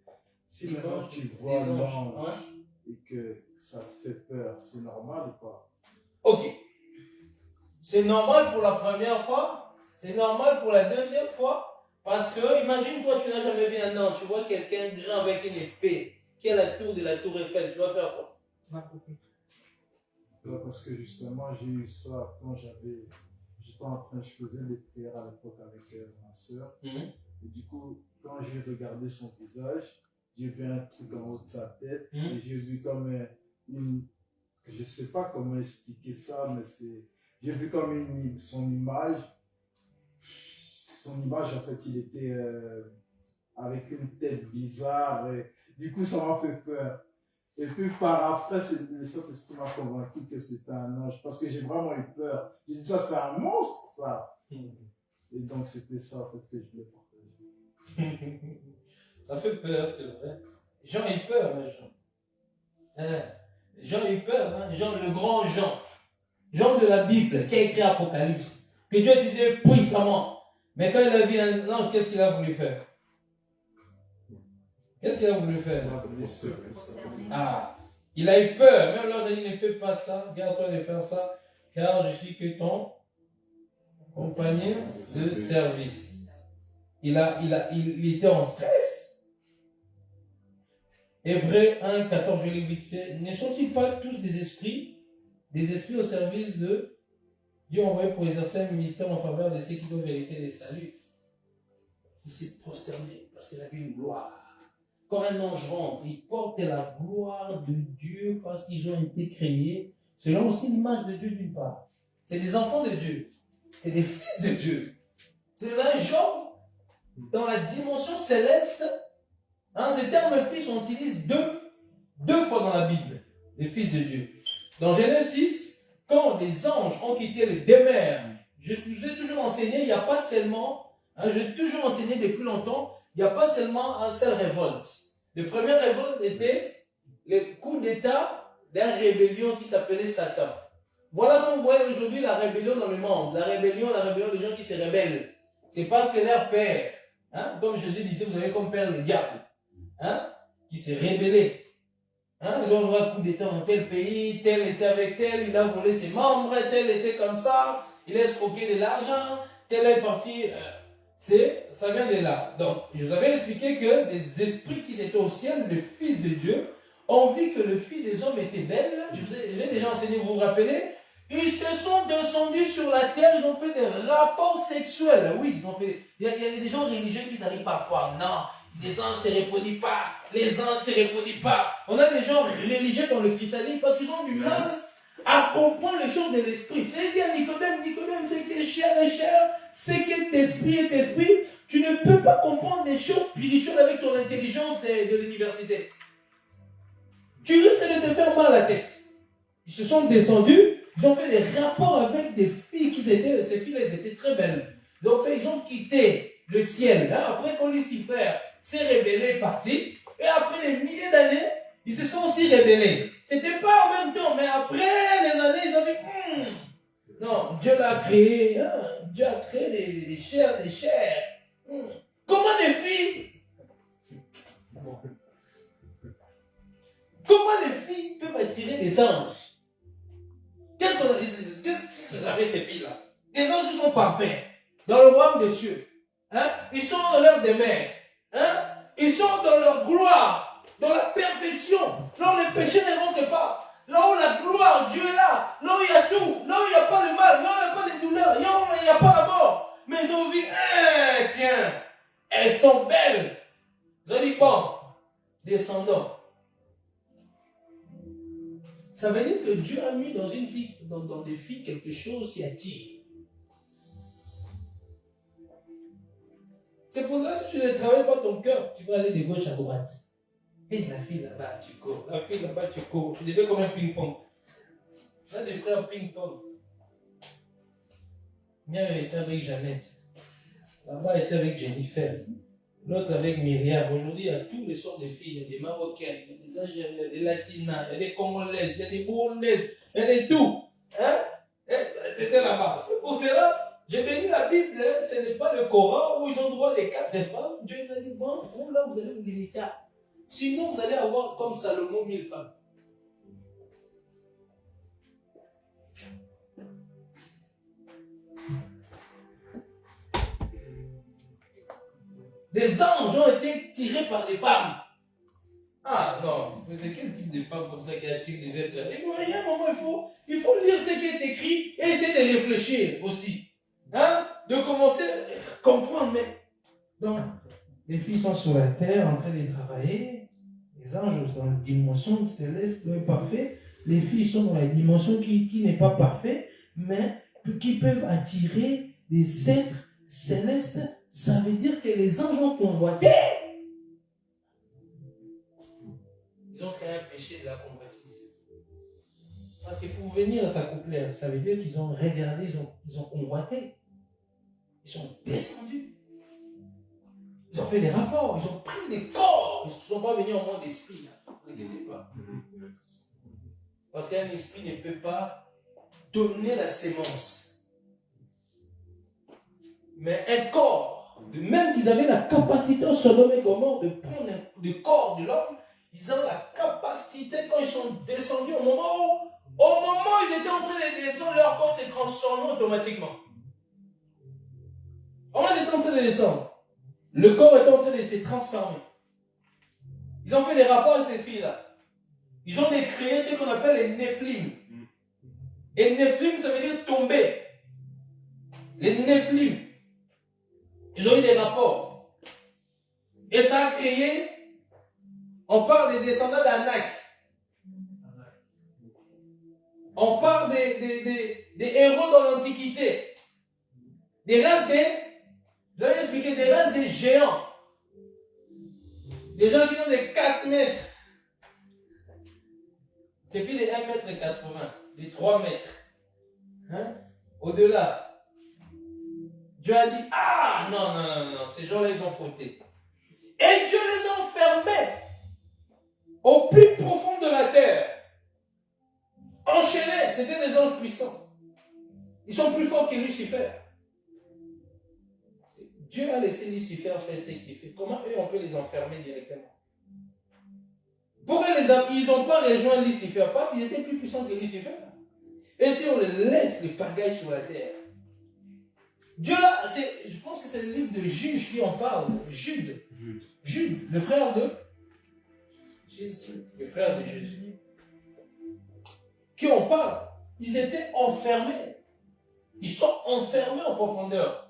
si maintenant tu vois l'ange et que ça te fait peur, c'est normal ou pas?
Ok. C'est normal pour la première fois, c'est normal pour la deuxième fois, parce que imagine-toi, tu n'as jamais vu un ange, tu vois quelqu'un déjà avec une épée qui est à la tour de la tour Eiffel, tu vas faire quoi?
Tu vas couper.
Parce que justement, j'ai eu ça quand j'étais en train, je faisais des prières à l'époque avec ma soeur. Et du coup, quand j'ai regardé son visage, j'ai vu un truc en haut de sa tête et j'ai vu comme je ne sais pas comment expliquer ça, mais j'ai vu comme son image. Son image, en fait, il était avec une tête bizarre et du coup, ça m'a fait peur. Et puis par après, c'est le Saint-Esprit m'a convaincu que c'était un ange parce que j'ai vraiment eu peur. J'ai dit ça, c'est un monstre, ça. Et donc, c'était ça, en fait, que je voulais partager.
Ça fait peur, c'est vrai. Jean a eu peur, hein, Jean. Jean a eu peur, hein. Jean, le grand Jean. Jean de la Bible, qui a écrit Apocalypse. Que Dieu disait puissamment. Mais quand il a vu un ange, qu'est-ce qu'il a voulu faire? Qu'est-ce qu'il a voulu faire? Il a eu peur. Même l'ange a dit, ne fais pas ça. Garde-toi de faire ça. Car je suis que ton compagnon de service. Il était en stress. Hébreux 1, 14, je l'ai vite fait. Ne sont-ils pas tous des esprits au service de Dieu envoyé pour exercer un ministère en faveur de ceux qui doivent hériter des saluts? Il s'est prosterné parce qu'il a vu une gloire. Quand un ange rentre, il porte la gloire de Dieu parce qu'ils ont été créés selon aussi l'image de Dieu d'une part. C'est des enfants de Dieu. C'est des fils de Dieu. C'est un genre dans la dimension céleste. Ce terme fils, on utilise deux fois dans la Bible. Les fils de Dieu. Dans Genèse 6, quand les anges ont quitté le demeure, je vous ai toujours enseigné, il n'y a pas seulement, j'ai toujours enseigné depuis longtemps, il n'y a pas seulement un seul révolte. Le premier révolte était le coup d'état d'une rébellion qui s'appelait Satan. Voilà comme vous voyez aujourd'hui la rébellion dans le monde. La rébellion des gens qui se rebellent. C'est parce que leur père, comme Jésus disait, vous avez comme père le diable, qui s'est rébellé. Il doit avoir un coup d'état dans tel pays, tel était avec tel, il a volé ses membres, tel était comme ça, il a escroqué de l'argent, tel est parti. Ça vient de là. Donc, je vous avais expliqué que les esprits qui étaient au ciel, le Fils de Dieu, ont vu que le Fils des hommes était belle. Je vous ai déjà enseigné, vous vous rappelez? Ils se sont descendus sur la terre, ils ont fait des rapports sexuels. Oui, il y a des gens religieux qui n'arrivent pas à croire. Non, les anges ne se reproduisent pas. Les anges ne se reproduisent pas. On a des gens religieux dans le christianisme parce qu'ils ont du mal à comprendre les choses de l'esprit. C'est-à-dire, Nicodème, c'est que chair est chair, c'est que esprit est esprit. Tu ne peux pas comprendre les choses spirituelles avec ton intelligence de l'université. Tu risques de te faire mal à la tête. Ils se sont descendus, ils ont fait des rapports avec des filles ces filles-là, elles étaient très belles. Donc, ils ont quitté le ciel. Après, quand Lucifer s'est rebellé, parti, et après des milliers d'années, ils se sont aussi rebellés. C'était pas en même temps, mais après les années, ils ont dit, non, Dieu l'a créé, Dieu a créé des chairs, Comment les filles peuvent attirer des anges? Qu'est-ce que ça fait ces filles-là? Des anges qui sont parfaits, dans le royaume des cieux. Ils sont dans leur demeure. Ils sont dans leur gloire, dans la perfection, là où le péché ne rentre pas, là où la gloire, Dieu est là où il y a tout, là où il n'y a pas de mal, là où il n'y a pas de douleur, là où il n'y a pas la mort. Mais ils ont vu, tiens, elles sont belles. Ils ont dit, bon, descendons. Ça veut dire que Dieu a mis dans une fille, dans des filles quelque chose qui attire. C'est pour ça que si tu ne travailles pas ton cœur, tu vas aller de gauche à droite. Et la fille là-bas, tu cours. La fille là-bas, tu cours. Tu deviens comme un ping-pong. Là, des frères ping-pong. Mien était avec Jeannette. Là-bas, était avec Jennifer. L'autre avec Myriam. Aujourd'hui, il y a tous les sortes de filles. Il y a des Marocaines, il y a des Algériennes, il y a des Latinas, il y a des Congolaises, il y a des Burundaises, il y a des tout. Tu étais là-bas. C'est pour cela, J'ai béni la Bible, hein, ce n'est pas le Coran où ils ont droit des 4 des femmes. Dieu nous a dit, bon, vous là, vous allez vous limiter. Sinon, vous allez avoir comme Salomon 1000 femmes. Des anges ont été tirés par des femmes. Ah non, c'est quel type de femme comme ça qui attire les êtres? Il faut rien, maman, il faut lire ce qui est écrit et essayer de réfléchir aussi. Hein? De commencer à comprendre, mais... Donc, les filles sont sur la terre en train de travailler. Les anges sont dans la dimension céleste, parfait. Les filles sont dans la dimension qui n'est pas parfaite, mais qui peuvent attirer des êtres célestes. Ça veut dire que les anges ont convoité. Ils ont créé un péché de la convoitise. Parce que pour venir à s'accoupler, ça veut dire qu'ils ont regardé, ils ont convoité. Ils sont descendus. Ils ont fait des rapports, ils ont pris des corps. Ils ne sont pas venus en mode d'esprit. Ne regardez pas. Parce qu'un esprit ne peut pas donner la sémence. Mais un corps, de même qu'ils avaient la capacité au Sodome et Gomorrhe de prendre le corps de l'homme, ils ont la capacité, quand ils sont descendus, au moment où ils étaient en train de descendre, leur corps s'est transformé automatiquement. Au moment où ils étaient en train de descendre, le corps était en train de se transformer. Ils ont fait des rapports avec ces filles-là. Ils ont créé ce qu'on appelle les Néphilim. Et Néphilim, ça veut dire tomber. Les Néphilim. Ils ont eu des rapports. Et ça a créé, on parle des descendants d'Anak. On parle des héros dans l'Antiquité. Des races je vais expliquer, des races des géants. Des gens qui ont des 4 mètres. C'est plus des 1,80 m, des 3 mètres. Hein? Au-delà. Dieu a dit, ah non, ces gens-là, ils ont fauté. Et Dieu les a enfermés au plus profond de la terre. Enchaînés, c'était des anges puissants. Ils sont plus forts que Lucifer. Dieu a laissé Lucifer faire ce qu'il fait. Comment eux, on peut les enfermer directement? Pourquoi ils n'ont pas rejoint Lucifer? Parce qu'ils étaient plus puissants que Lucifer. Et si on les laisse les pagailles sur la terre? Dieu là, je pense que c'est le livre de Juge qui en parle. Jude, le frère de Jésus. Le frère de Jésus. Qui en parle. Ils étaient enfermés. Ils sont enfermés en profondeur.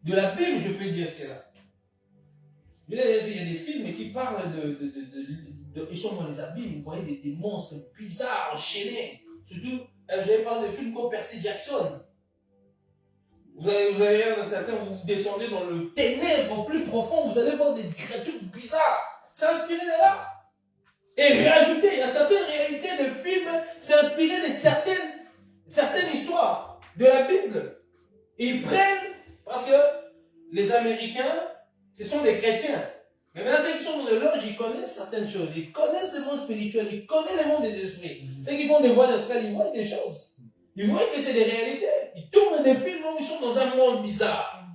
De la Bible, je peux dire cela. Il y a des films qui parlent ils sont dans les abîmes, vous voyez des monstres bizarres, enchaînés. Surtout, je vais parler de films comme Percy Jackson. Vous allez voir dans certains, vous descendez dans le ténèbre plus profond, vous allez voir des créatures bizarres. C'est inspiré de là. Et réajouter, il y a certaines réalités de films, c'est inspiré de certaines histoires de la Bible. Et ils prennent, parce que les Américains, ce sont des chrétiens. Mais maintenant, ceux qui sont dans le loge, ils connaissent certaines choses. Ils connaissent le monde spirituel, ils connaissent le monde des esprits. Ceux qui font des voies d'astral, ils voient des choses. Ils voient que c'est des réalités. Ils tournent des films où ils sont dans un monde bizarre.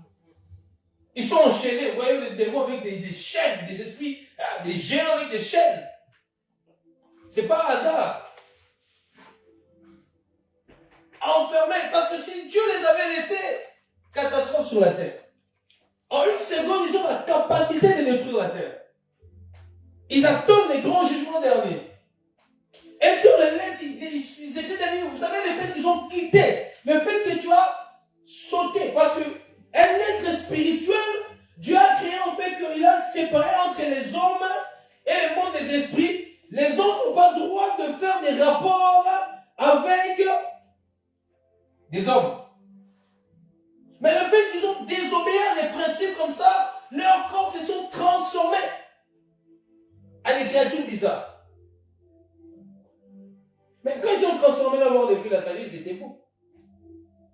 Ils sont enchaînés, vous voyez, des démons avec des chaînes, des esprits, des géants avec des chaînes. C'est pas hasard. Enfermés, parce que si Dieu les avait laissés, catastrophe sur la terre. En une seconde, ils ont la capacité de détruire la terre. Ils attendent les grands jugements derniers. Et si on les laisse, ils étaient derniers. Vous savez, le fait qu'ils ont quitté, le fait que tu as sauté, parce que un être spirituel, Dieu a créé en fait qu'il a séparé entre les hommes et le monde des esprits. Les hommes n'ont pas le droit de faire des rapports avec des hommes. Mais le fait qu'ils ont désobéi à des principes comme ça, leurs corps se sont transformés à des créatures bizarres. Mais quand ils ont transformé la mort de filles, ça dit c'était beau.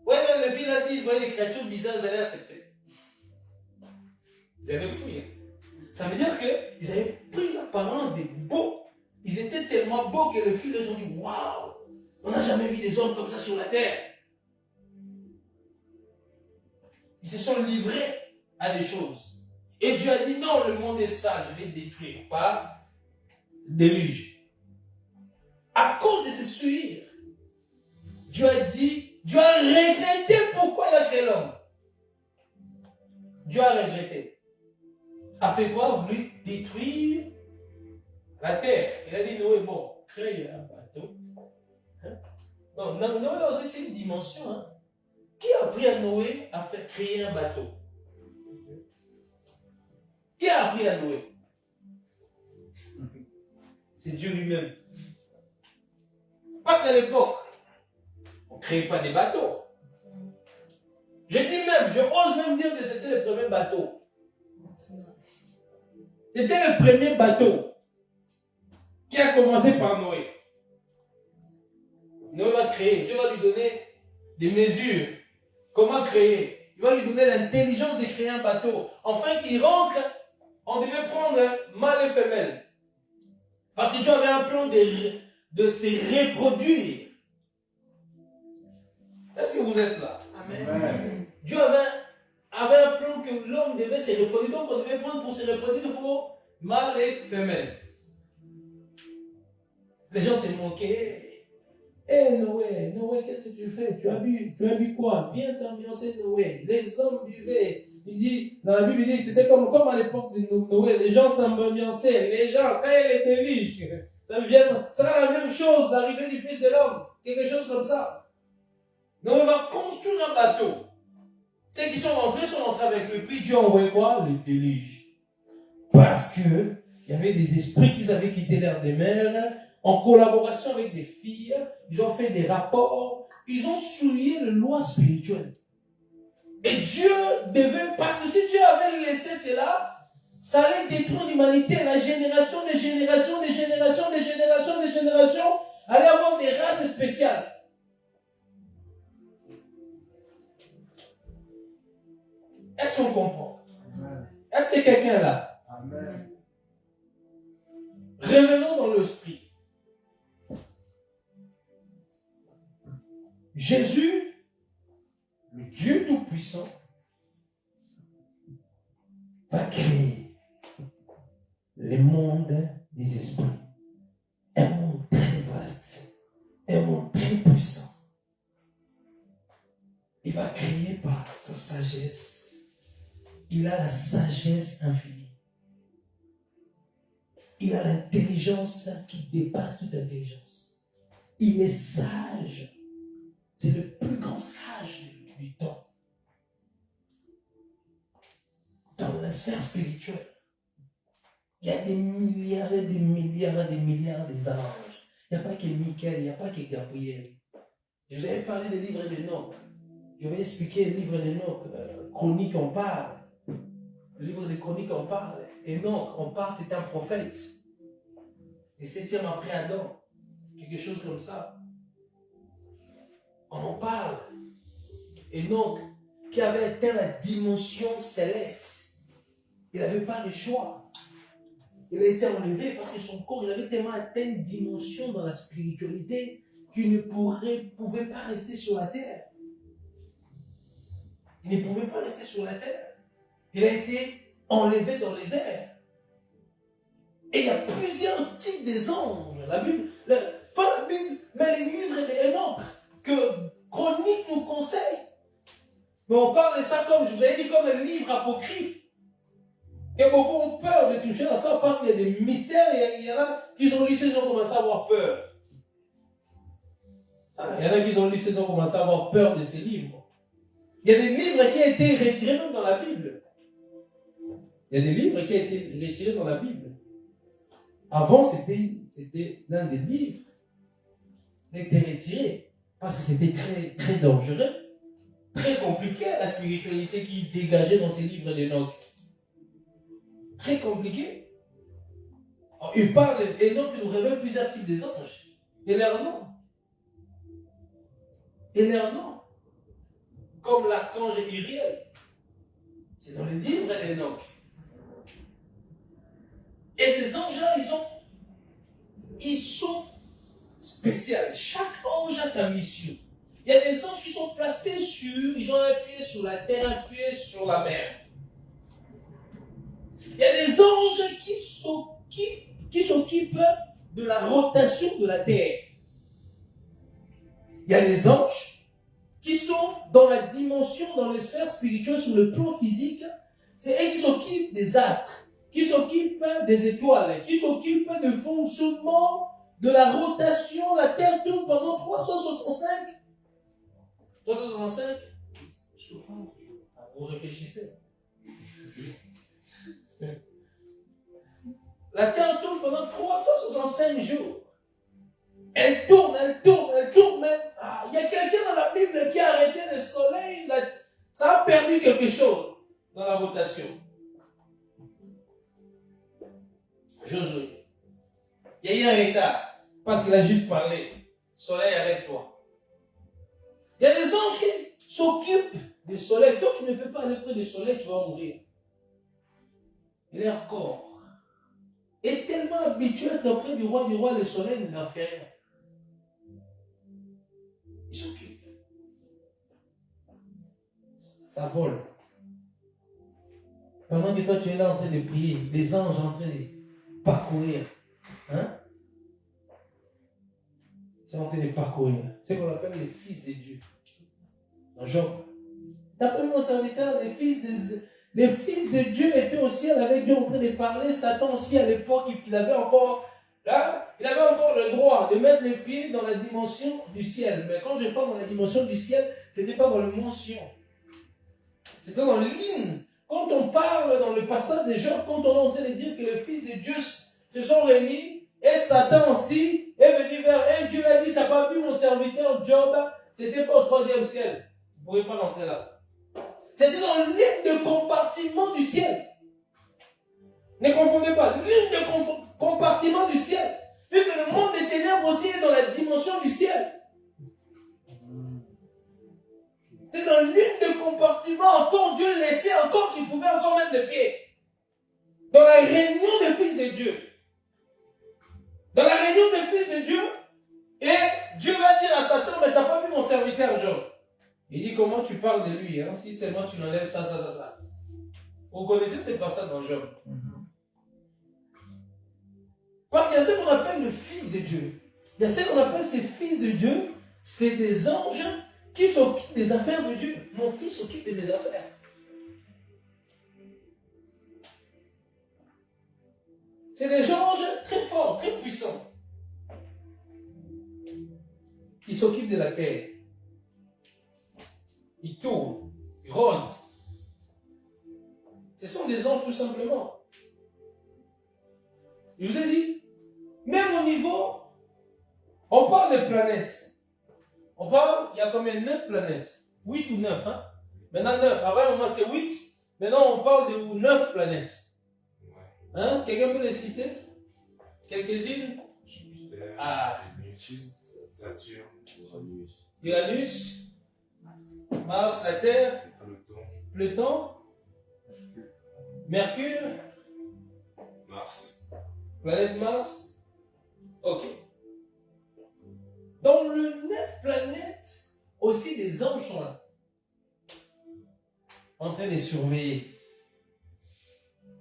Ouais, mais les filles là, s'ils voyaient des créatures bizarres, ils allaient accepter. Ils avaient fouillé. Ça veut dire qu'ils avaient pris l'apparence des beaux. Ils étaient tellement beaux que les filles les ont dit waouh, on n'a jamais vu des hommes comme ça sur la terre. se sont livrés à des choses. Et Dieu a dit non, le monde est sale, je vais le détruire par déluge. À cause de ce souillure, Dieu a regretté pourquoi il a créé l'homme. Dieu a regretté. A fait quoi? Voulu détruire la terre. Il a dit Noé, bon, crée un bateau. Hein? Non, là aussi c'est une dimension. Hein? Qui a appris à Noé à faire créer un bateau? Qui a appris à Noé? C'est Dieu lui-même. Parce qu'à l'époque, on ne créait pas des bateaux. Je ose même dire que c'était le premier bateau. C'était le premier bateau qui a commencé par Noé. Noé va créer. Dieu va lui donner des mesures. Comment créer? Il va lui donner l'intelligence de créer un bateau. Enfin qu'il rentre, on devait prendre mâle et femelle. Parce que Dieu avait un plan de se reproduire. Est-ce que vous êtes là?
Amen.
Dieu avait un plan que l'homme devait se reproduire. Donc on devait prendre pour se reproduire, il faut mâle et femelle. Les gens se moquaient. Hé Noé, qu'est-ce que tu fais? Tu as bu quoi? Viens t'ambiancer Noé. Les hommes buvaient. Il dit, dans la Bible, il dit, c'était comme à l'époque de Noé, les gens s'ambiançaient. Les gens, quand il était riche, ça sera la même chose, l'arrivée du Fils de l'homme. Quelque chose comme ça. Donc on va construire un bateau. Ceux qui sont rentrés avec lui. Puis Dieu a envoyé quoi? Le déluge. Parce que il y avait des esprits qui avaient quitté l'air des mers, en collaboration avec des filles, ils ont fait des rapports, ils ont souillé le loi spirituel. Et Dieu devait, parce que si Dieu avait laissé cela, ça allait détruire l'humanité, la génération des générations, des générations, des générations, des générations, allait avoir des races spéciales. Est-ce qu'on comprend?
Amen.
Est-ce que quelqu'un est là?
Amen.
Revenons dans l'esprit. Jésus, le Dieu Tout-Puissant, va créer le monde des esprits. Un monde très vaste, un monde très puissant. Il va créer par sa sagesse. Il a la sagesse infinie. Il a l'intelligence qui dépasse toute intelligence. Il est sage. C'est le plus grand sage du temps. Dans la sphère spirituelle, il y a des milliards et des milliards et des milliards d'anges. Il n'y a pas que Michael, il n'y a pas que Gabriel. Je vous avais parlé des livres d'Enoch. Je vais expliquer le livre d'Enoch. Chronique, on parle. Le livre des Chroniques, on parle. Enoch, on parle, c'est un prophète. Et 7e après Adam. Quelque chose comme ça. On en parle. Enoch, qui avait atteint la dimension céleste. Il n'avait pas le choix. Il a été enlevé parce que son corps, il avait tellement atteint une dimension dans la spiritualité qu'il ne pouvait pas rester sur la terre. Il ne pouvait pas rester sur la terre. Il a été enlevé dans les airs. Et il y a plusieurs types d'anges. La Bible, pas la Bible, mais les livres d'Enoch que Chronique nous conseille. Mais on parle de ça comme, je vous avais dit, comme un livre apocryphe. Et beaucoup ont peur de toucher à ça parce qu'il y a des mystères et il y en a qui ont lu ils ont commencé à avoir peur. Il y en a qui ont lu ils ont commencé à avoir peur de ces livres. Il y a des livres qui ont été retirés même dans la Bible. Il y a des livres qui ont été retirés dans la Bible. Avant, c'était l'un des livres qui a été retiré parce que c'était très, très dangereux, très compliqué la spiritualité qui dégageait dans ces livres d'Enoch. Très compliqué. Alors, il parle, Enoch nous révèle plusieurs types d'anges. Et leurs noms. Et leurs noms. Comme l'archange Uriel. C'est dans les livres d'Enoch. Et ces anges-là, ils sont spéciaux. Chaque ange a sa mission. Il y a des anges qui sont placés ils ont un pied sur la terre, un pied sur la mer. Il y a des anges qui s'occupent de la rotation de la terre. Il y a des anges qui sont dans la dimension, dans les sphères spirituelles, sur le plan physique. C'est eux qui s'occupent des astres, qui s'occupent des étoiles, qui s'occupent du fonctionnement de la rotation. La terre tourne pendant 365. 365? Vous réfléchissez. La terre tourne pendant 365 jours. Elle tourne même. Il y a quelqu'un dans la Bible qui a arrêté le soleil. Ça a perdu quelque chose dans la rotation. Josué. Il y a eu un retard parce qu'il a juste parlé. Soleil, arrête-toi. Il y a des anges qui s'occupent du soleil. Toi, tu ne peux pas aller près du soleil, tu vas mourir. Et leur corps est tellement habitué à être près du roi, le soleil ne leur fait rien. Ils s'occupent. Ça vole. Pendant que toi tu es là en train de prier, les anges en train de parcourir. Hein? C'est en train de parcourir. C'est ce qu'on appelle les fils de Dieu. Dans Job. D'après mon serviteur, les fils de Dieu étaient au ciel avec Dieu en train de parler. Satan aussi à l'époque, il avait encore le droit de mettre les pieds dans la dimension du ciel. Mais quand je parle dans la dimension du ciel, ce n'était pas dans le mention. C'était dans l'hymne. Quand on parle dans le passage de Job, quand on est en train de dire que les fils de Dieu se sont réunis, et Satan aussi est venu vers eux, Dieu a dit, t'as pas vu mon serviteur Job, c'était pas au 3e ciel. Vous ne pouvez pas rentrer là. C'était dans l'hymne de compartiment du ciel. Ne confondez pas, l'hymne de compartiment du ciel. Vu que le monde des ténèbres aussi est dans la dimension du ciel. C'est dans l'une de compartiment encore Dieu laissait encore qu'il pouvait encore mettre le pied. Dans la réunion des fils de Dieu. Dans la réunion des fils de Dieu, et Dieu va dire à Satan, mais t'as pas vu mon serviteur Job. Il dit, comment tu parles de lui, hein, si seulement tu l'enlèves ça. Vous connaissez ces passages dans Job. Parce qu'il y a ce qu'on appelle le fils de Dieu. Il y a ce qu'on appelle ces fils de Dieu, c'est des anges qui s'occupent des affaires de Dieu. Mon fils s'occupe de mes affaires. C'est des anges très forts, très puissants. Ils s'occupent de la terre. Ils tournent, ils rôdent. Ce sont des anges tout simplement. Je vous ai dit, même au niveau, on parle de planètes. On parle, il y a combien? 9 planètes. 8 ou 9, hein? Maintenant 9. Avant, au moins c'était 8. Maintenant, on parle de 9 planètes. Hein? Quelqu'un peut les citer? Quelques-unes?
Jupiter, Vénus, Saturne,
Uranus, Mars, la Terre, Pluton, Mercure,
Mars.
planète Mars. Ok. Dans le 9 planètes, aussi des anges sont là. En train de surveiller.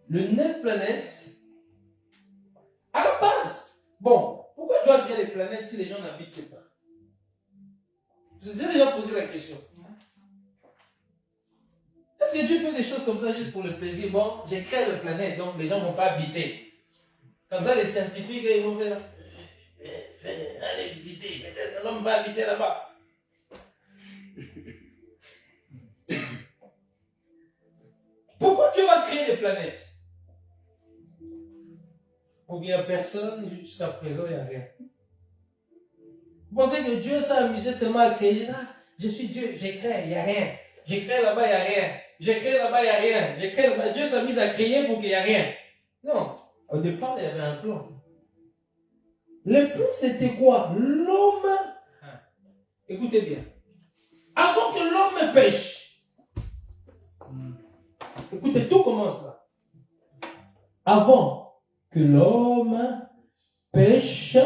Le 9 planètes, à la base, bon, pourquoi Dieu a créé les planètes si les gens n'habitent pas? Vous avez déjà posé la question. Est-ce que Dieu fait des choses comme ça juste pour le plaisir? Bon, j'ai créé les planètes, donc les gens ne vont pas habiter. Comme ça, les scientifiques, ils vont faire, allez visiter, peut-être l'homme va habiter là-bas. Pourquoi Dieu va créer les planètes? Pour qu'il n'y ait personne, jusqu'à présent, il n'y a rien. Vous pensez que Dieu s'est amusé seulement à créer ça? Je suis Dieu, j'ai créé, il n'y a rien. J'ai créé là-bas, il n'y a rien. J'ai créé là-bas, il n'y a rien. J'ai créé là-bas. Dieu s'amuse à créer pour qu'il n'y ait rien. Non. Au départ, il y avait un plan. Le plan, c'était quoi? L'homme. Écoutez bien. Avant que l'homme pêche. Écoutez, tout commence là. Avant que l'homme pêche,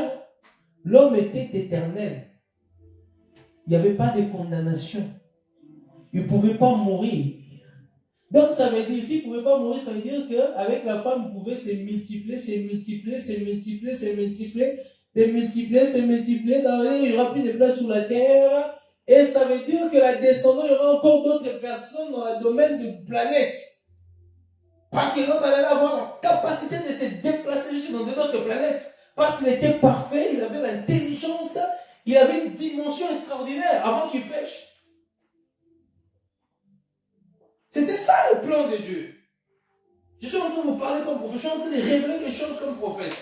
l'homme était éternel. il n'y avait pas de condamnation. Il ne pouvait pas mourir. Donc ça veut dire, s'il ne pouvait pas mourir, ça veut dire qu'avec la femme, il pouvait se multiplier, il n'y aura plus de place sur la terre. Et ça veut dire que la descendance, il y aura encore d'autres personnes dans le domaine de planète. Parce que l'homme allait avoir la capacité de se déplacer juste dans d'autres planètes. Parce qu'il était parfait, il avait l'intelligence, il avait une dimension extraordinaire avant qu'il pêche. C'était ça le plan de Dieu. Je suis en train de vous parler comme prophète, je suis en train de révéler des choses comme prophète.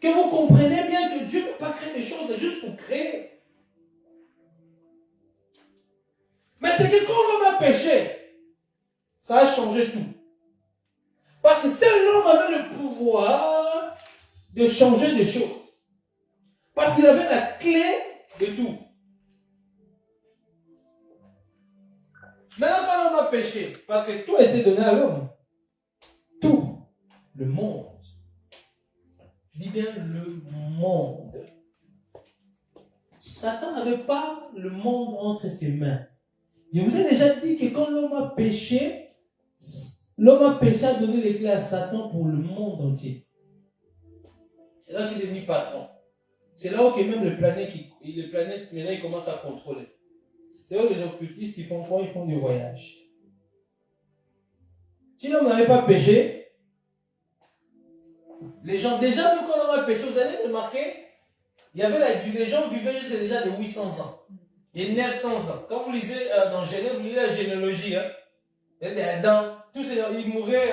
Que vous compreniez bien que Dieu ne peut pas créer des choses, c'est juste pour créer. Mais c'est que quand l'homme a péché, ça a changé tout. Parce que seul l'homme avait le pouvoir de changer des choses. Parce qu'il avait la clé de tout. Maintenant, quand l'homme a péché, parce que tout a été donné à l'homme, tout, le monde, je dis bien le monde. Satan n'avait pas le monde entre ses mains. Je vous ai déjà dit que quand l'homme a péché a donné les clés à Satan pour le monde entier. C'est là qu'il est devenu patron. C'est là où même les planètes maintenant ils commencent à contrôler. C'est là où les occultistes ils font quoi? Ils font des voyages. Si l'homme n'avait pas péché, les gens, déjà même quand l'homme a péché, vous allez remarquer, il y avait les gens vivaient jusqu'à déjà de 800 ans. Et 900 ans. Quand vous lisez dans Genèse, vous lisez la généalogie, il y a des Adam, tous ces gens, ils mouraient,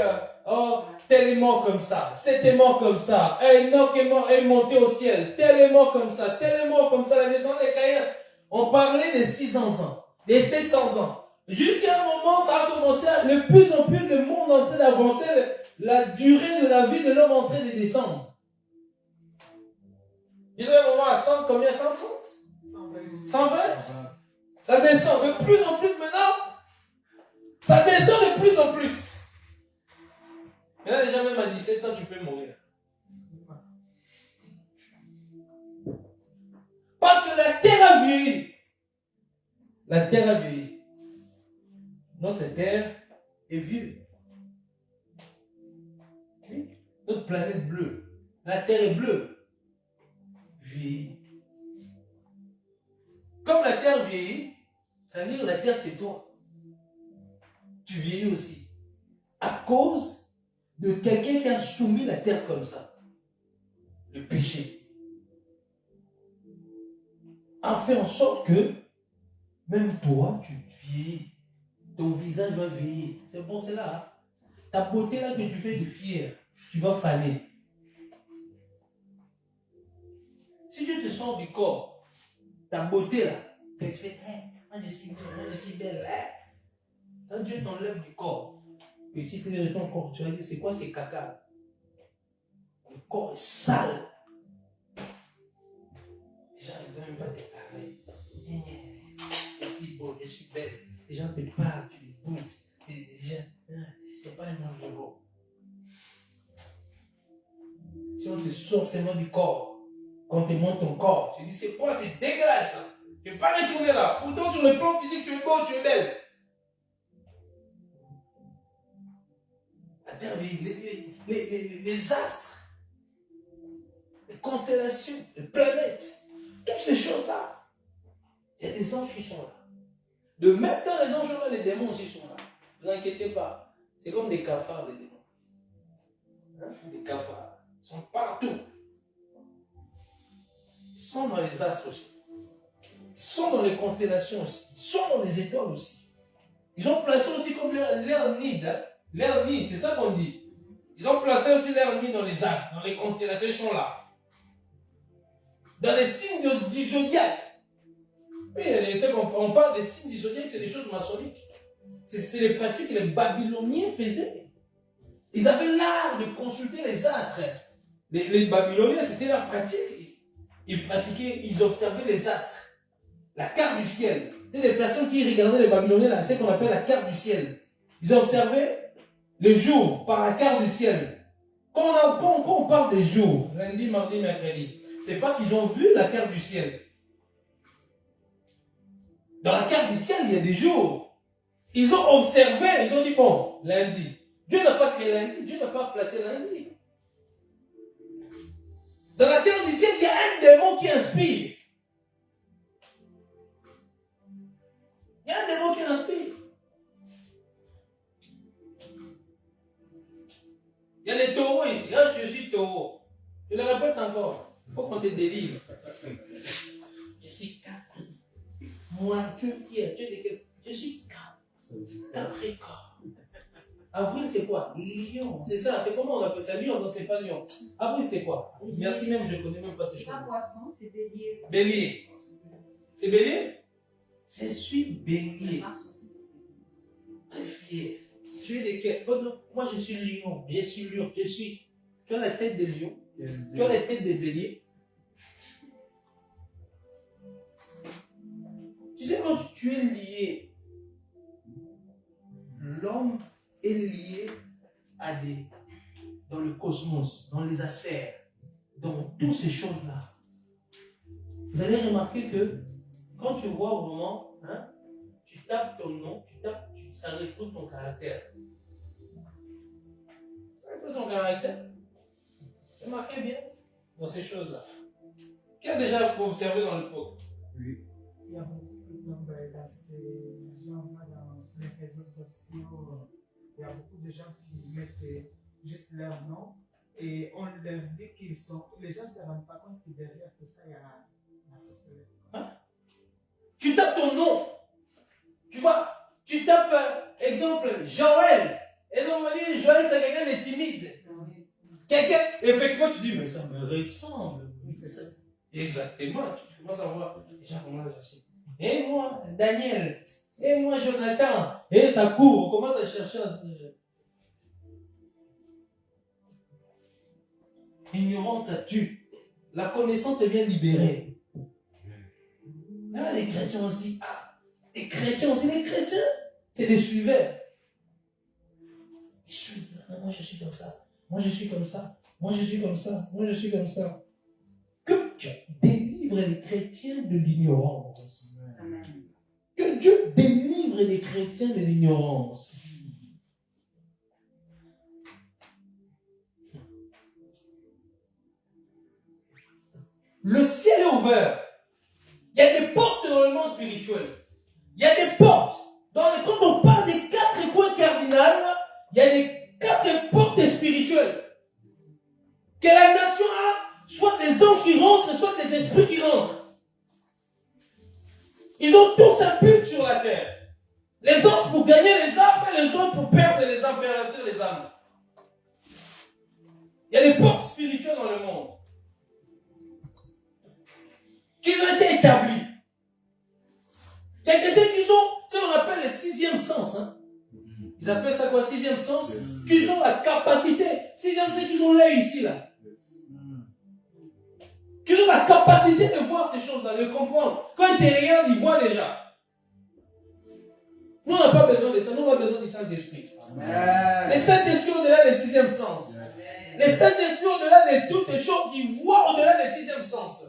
tel est mort comme ça, cet est mort comme ça, Enoch est monté au ciel, tel est mort comme ça, tel est mort comme ça, la descendance des Caïns. On parlait des 600 ans, des 700 ans. Jusqu'à un moment, ça a commencé de plus en plus le monde en train d'avancer, la durée de la vie de l'homme en train de descendre. Jusqu'à un moment à 100, combien? 130? 120? Ça descend de plus en plus maintenant. Ça descend de plus en plus. Maintenant, déjà même à 17 ans, tu peux mourir. Parce que la terre a vieilli. La terre a vieilli. Notre terre est vieux. Oui. Notre planète bleue. La terre est bleue. Vieillit. Comme la terre vieillit, ça veut dire que la terre c'est toi. Tu vieillis aussi. À cause de quelqu'un qui a soumis la terre comme ça. Le péché. A fait en sorte que même toi, tu vieillis. Ton visage va vieillir. C'est bon, c'est là. Hein? Ta beauté là que tu fais de fier, tu vas faner. Si Dieu te sort du corps, ta beauté là, que tu fais, moi je suis belle. Quand Dieu t'enlève du corps, et si tu es ton corps, tu vas dire, c'est quoi ces caca? Le corps est sale. Les gens ne veulent même pas te parler. Je suis beau, je suis belle. Les gens te parlent, tu les bouges. C'est pas un homme de l'eau. Si on te sort seulement du corps, quand on te montre ton corps, tu dis, c'est quoi, c'est dégueulasse. Tu ne peux pas retourner là. Pourtant, sur le plan physique, tu es beau, tu es belle. La terre, les astres, les constellations, les planètes, toutes ces choses-là, il y a des anges qui sont là. De même dans les anges là, les démons aussi sont là. Ne vous inquiétez pas. C'est comme des cafards, les démons. Hein? Les cafards. Ils sont partout. Ils sont dans les astres aussi. Ils sont dans les constellations aussi. Ils sont dans les étoiles aussi. Ils ont placé aussi comme leur nid. Hein? Leur nid, c'est ça qu'on dit. Ils ont placé aussi leur nid dans les astres, dans les constellations, ils sont là. Dans les signes du zodiaque. Oui, on parle des signes du zodiaque, c'est des choses maçonniques. C'est les pratiques que les Babyloniens faisaient. Ils avaient l'art de consulter les astres. Les Babyloniens, c'était leur pratique. Ils pratiquaient, ils observaient les astres. La carte du ciel. Et les personnes qui regardaient les Babyloniens, là, c'est ce qu'on appelle la carte du ciel. Ils observaient le jour par la carte du ciel. Quand on parle des jours, lundi, mardi, mercredi, c'est parce qu'ils ont vu la carte du ciel. Dans la carte du ciel, il y a des jours. Ils ont observé, ils ont dit, bon, lundi. Dieu n'a pas créé lundi, Dieu n'a pas placé lundi. Dans la terre du ciel, il y a un démon qui inspire. Il y a un démon qui inspire. Il y a les taureaux ici. Ah, je suis taureau. Je le répète encore. Il faut qu'on te délivre. Je suis Capricorne. Moi, tu es fier. Tu es de quel? Je suis Capricorne. Avril, c'est quoi? Lion. C'est ça. C'est comment on appelle ça? Lion, non, c'est pas lion. Avril, c'est quoi? Merci même, je ne connais même pas ces choses.
Pas poisson, c'est bélier.
Bélier. C'est bélier? Je suis bélier. Très fier. Tu es de quel? Oh non, moi je suis lion. Je suis lion. Je suis. Tu as la tête de lion. Tu as la tête de bélier. Tu sais, quand tu es lié, l'homme est lié à des, dans le cosmos, dans les asphères, dans toutes ces choses-là. Vous allez remarquer que quand tu vois vraiment, hein, tu tapes ton nom, ça retrouve ton caractère. Ça retrouve ton caractère. Remarquez bien dans ces choses-là. Qui a déjà observé dans le pot?
Oui.
Il y a beaucoup de gens dans ces les réseaux sociaux. Il y a beaucoup de gens qui mettent juste leur nom et on leur dit qu'ils sont. Les gens ne se rendent pas compte que derrière tout ça, il y a la sorcellerie.
Hein? Tu tapes ton nom. Tu vois, tu tapes, exemple, Joël. Et donc on va dire, Joël, c'est quelqu'un de timide. Quelqu'un, effectivement, tu dis, mais ça me ressemble. C'est ça. Exactement. Tu commences à voir. Les gens commencent à chercher. Et moi, Daniel. Et moi, Jonathan. Et ça court. On commence à chercher. L'ignorance, ça tue. La connaissance, elle vient libérer. Ah, les chrétiens aussi. Ah, les chrétiens aussi. Les chrétiens, c'est des suiveurs. Moi, je suis comme ça. Moi, je suis comme ça. Moi, je suis comme ça. Moi, je suis comme ça. Que Dieu délivre les chrétiens de l'ignorance.
Amen.
Que Dieu délivre les chrétiens de l'ignorance. Le ciel est ouvert. Il y a des portes dans le monde spirituel. Il y a des portes. Quand on parle des 4 coins cardinaux, il y a des 4 portes spirituelles. Que la nation a soit des anges qui rentrent, soit des esprits qui rentrent. Ils ont tous un but sur la terre. Les anges pour gagner les âmes et les autres pour perdre les impératures des âmes. Il y a des portes spirituelles dans le monde qui ont été établies. Il y a quelques-uns qui ont, tu sais, on appelle le 6e sens. Hein? Ils appellent ça quoi, 6e sens? Qu'ils ont la capacité. 6e sens, qu'ils ont l'œil ici, là. Qu'ils ont la capacité de voir ces choses-là, de comprendre. Quand ils te regardent, ils voient déjà. Nous, on n'a pas besoin de ça. Nous, on a besoin du Saint-Esprit. Les Saint-Esprit au-delà des 6e sens. Les Saint-Esprit au-delà de toutes les choses, ils voient au-delà des 6e sens.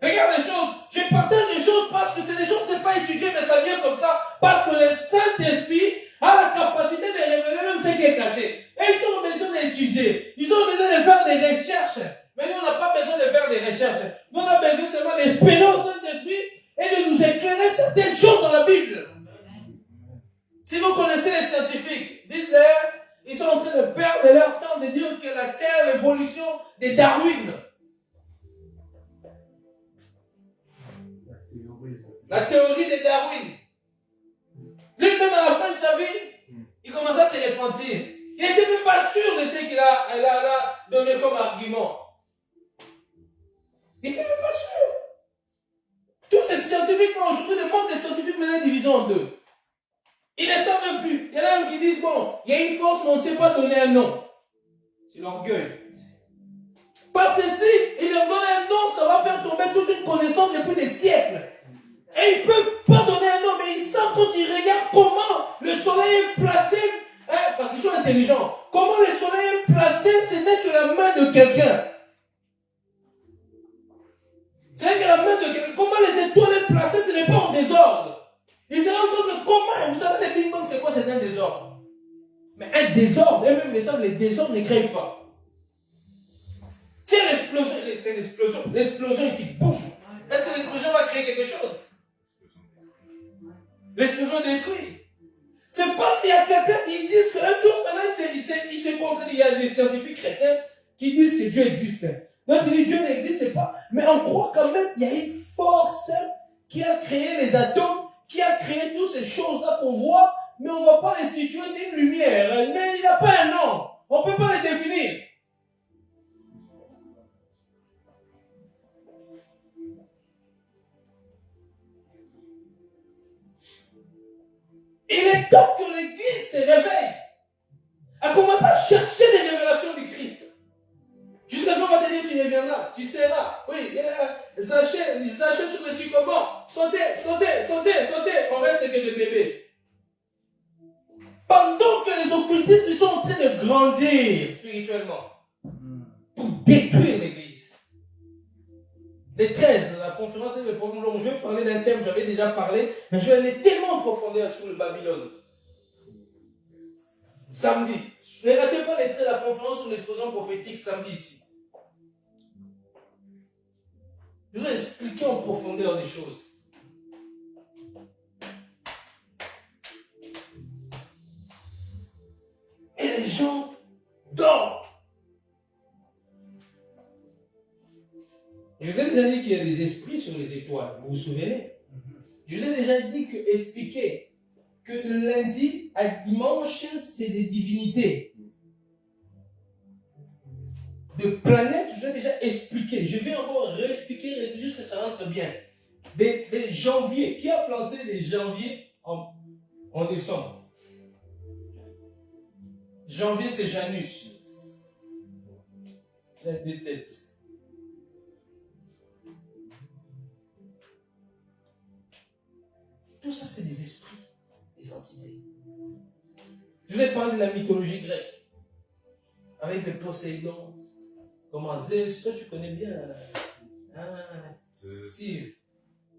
Regarde les choses. Je partage des choses parce que c'est des choses, c'est pas étudié, mais ça vient comme ça. Parce que le Saint-Esprit a la capacité de révéler même ce qui est caché. Et ils ont besoin d'étudier. Ils ont besoin de faire des recherches. Mais nous, on n'a pas besoin de faire des recherches. Nous, on a besoin seulement d'espérer au Saint-Esprit et de nous éclairer certaines choses dans la Bible. Si vous connaissez les scientifiques, dites-leur, ils sont en train de perdre leur temps de dire que la Terre, l'évolution de Darwin. La théorie de Darwin. Lui-même, à la fin de sa vie, il commençait à se repentir. Il n'était même pas sûr de ce qu'il a donné comme argument. Il n'était même pas sûr. Tous ces scientifiques, aujourd'hui, le monde des scientifiques maintenant est divisé en deux. Ils ne savent même plus. Il y en a qui disent, bon, il y a une force, mais on ne sait pas donner un nom. C'est l'orgueil. Parce que si il leur donne un nom, ça va faire tomber toute une connaissance depuis des siècles. Et ils ne peuvent pas donner un nom, mais ils savent quand ils regardent comment le soleil est placé, hein, parce qu'ils sont intelligents, comment le soleil est placé, ce n'est que la main de quelqu'un. C'est que la main de quelqu'un. Comment les étoiles sont placées, ce n'est pas en désordre. Il s'est rendu compte que comment, vous savez, les Big Bang, c'est quoi? C'est un désordre. Mais un désordre, et même les désordres ne créent pas. Tiens, l'explosion, c'est l'explosion. L'explosion ici, boum. Est-ce que l'explosion va créer quelque chose? L'explosion détruit. C'est parce qu'il y a quelqu'un qui dit qu'un jour, maintenant, il se contredit. Il y a des scientifiques chrétiens qui disent que Dieu existe. Donc, il dit Dieu n'existe pas. Mais on croit quand même qu'il y a une force qui a créé les atomes, qui a créé toutes ces choses-là qu'on voit, mais on ne va pas les situer, c'est une lumière. Mais il n'y a pas un nom. On ne peut pas les définir. Il est temps que l'Église se réveille, a commencé à chercher des révélations du Christ. Jusqu'à quand on va te dire tu reviendras, tu seras. Oui, sachez sur le sycomore, sautez, on reste que des bébés. Pendant que les occultistes sont en train de grandir spirituellement pour détruire l'Église. Les 13, la conférence et le programme, je vais parler d'un thème, j'avais déjà parlé, mais je vais aller tellement en profondeur sur le Babylone. Samedi. Ne ratez pas la conférence sur l'explosion prophétique samedi ici. Je vais expliquer en profondeur les choses. Et les gens dorment. Je vous ai déjà dit qu'il y a des esprits sur les étoiles, vous vous souvenez? Je vous ai déjà dit que expliquer que de lundi à dimanche, c'est des divinités. De planètes, je vous ai déjà expliqué. Je vais encore réexpliquer jusqu'à ce que ça rentre bien. Des janvier. Qui a placé les janvier en décembre? Janvier, c'est Janus. La deux têtes. Tout ça, c'est des esprits, des entités. Je vous ai parlé de la mythologie grecque, avec le Poséidon, comment Zeus, toi tu connais bien. Si.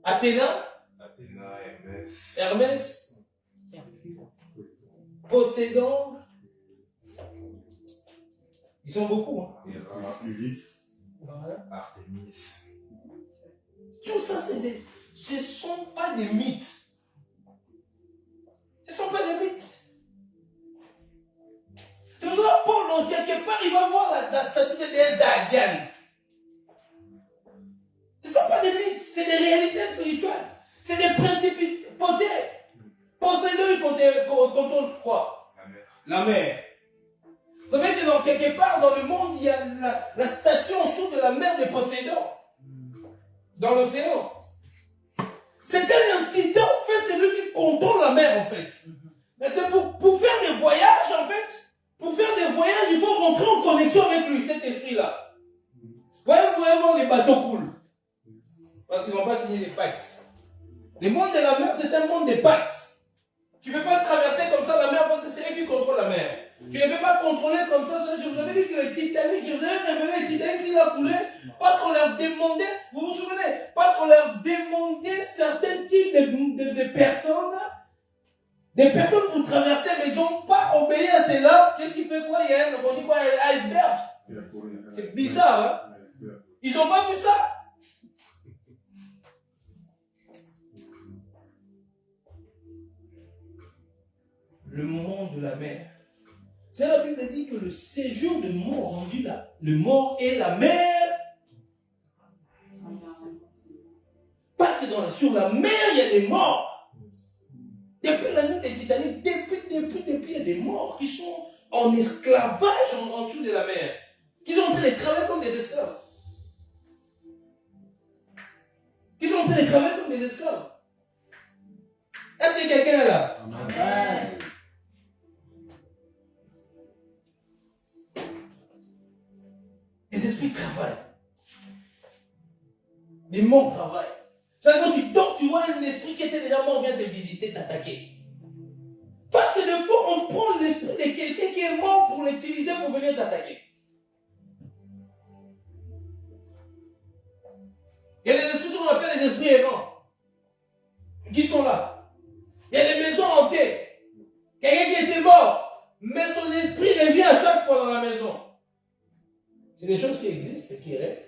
Athéna, Hermès, Poséidon. Ils sont beaucoup. Hein.
Ulysse,
Voilà.
Artémis.
Tout ça, ce ne sont pas des mythes. Ce ne sont pas des mythes. C'est pour ça que Paul, quelque part, il va voir la statue de déesse d'Adiane. Ce ne sont pas des mythes, c'est des réalités spirituelles. C'est des principes potés. Poséidon, il contrôle quoi? La mer. Vous savez que dans quelque part dans le monde, il y a la statue en dessous de la mer de Poséidon. Dans l'océan. C'est un entité, en fait, c'est lui qui contrôle la mer, en fait. Mais c'est pour faire des voyages, en fait. Pour faire des voyages, il faut rentrer en connexion avec lui, cet esprit-là. Vous voyez voir les bateaux coulent. Parce qu'ils ne vont pas signer des pactes. Le monde de la mer, c'est un monde de pactes. Tu ne peux pas traverser comme ça la mer parce que c'est eux qui contrôlent la mer. Tu ne peux pas contrôler comme ça. Je vous avais dit que le Titanic, je vous avais révélé le Titanic s'il a coulé parce qu'on leur demandait, vous vous souvenez, parce qu'on leur demandait certains types de personnes, des personnes pour traverser, mais ils n'ont pas obéi à cela. Qu'est-ce qu'il fait quoi? On dit quoi? Un iceberg. C'est bizarre, hein? Ils n'ont pas vu ça. Le monde de la mer. C'est la Bible dit que le séjour de mort rendu là, le mort et la mer. Parce que sur la mer, il y a des morts. Depuis la nuit des Titanic, depuis, il y a des morts qui sont en esclavage en dessous de la mer. Qui sont en train de travailler comme des esclaves. Qui sont en train de travailler comme des esclaves. Est-ce que quelqu'un est là? Amen. Les esprits travaillent. Les morts travaillent. C'est quand tu dors, tu vois un esprit qui était déjà mort vient te visiter, t'attaquer. Parce que de fois, on prend l'esprit de quelqu'un qui est mort pour l'utiliser pour venir t'attaquer. Il y a des esprits qu'on appelle les esprits errants. Qui sont là. Il y a des maisons hantées. Quelqu'un qui était mort, mais son esprit revient à chaque fois dans la maison. C'est des choses qui existent et qui restent.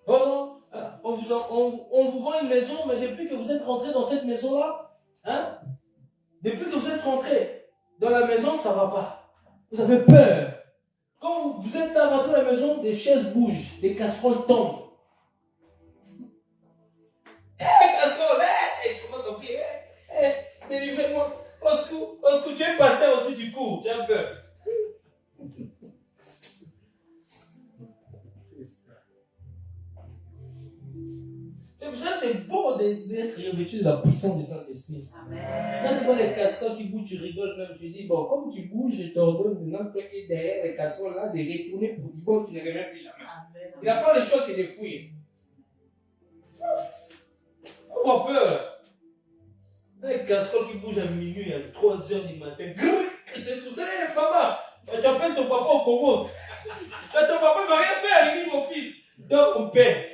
Oh non, on vous vend une maison, mais depuis que vous êtes rentré dans cette maison-là, hein, depuis que vous êtes rentré dans la maison, ça ne va pas. Vous avez peur. Quand vous êtes rentré dans la maison, des chaises bougent, des casseroles tombent. Casserole, comment ça fait? Délivrez-moi. Lorsque tu es pasteur aussi, tu cours, tu as peur. C'est pour ça que c'est beau d'être revêtu de la puissance du Saint-Esprit. Quand tu vois les casseroles qui bougent, tu rigoles même. Tu dis, bon, comme tu bouges, je t'ordonne maintenant, toi qui es derrière les casseroles là, de retourner pour dire, bon, tu ne reviens plus jamais. Amen. Il n'a pas le choix que de fouiller. On a peur. Les casseroles qui bougent à minuit, à 3h du matin. Tout ça, papa, tu appelles ton papa au Congo. Ton papa ne va rien faire, il dit, mon fils, dors mon père.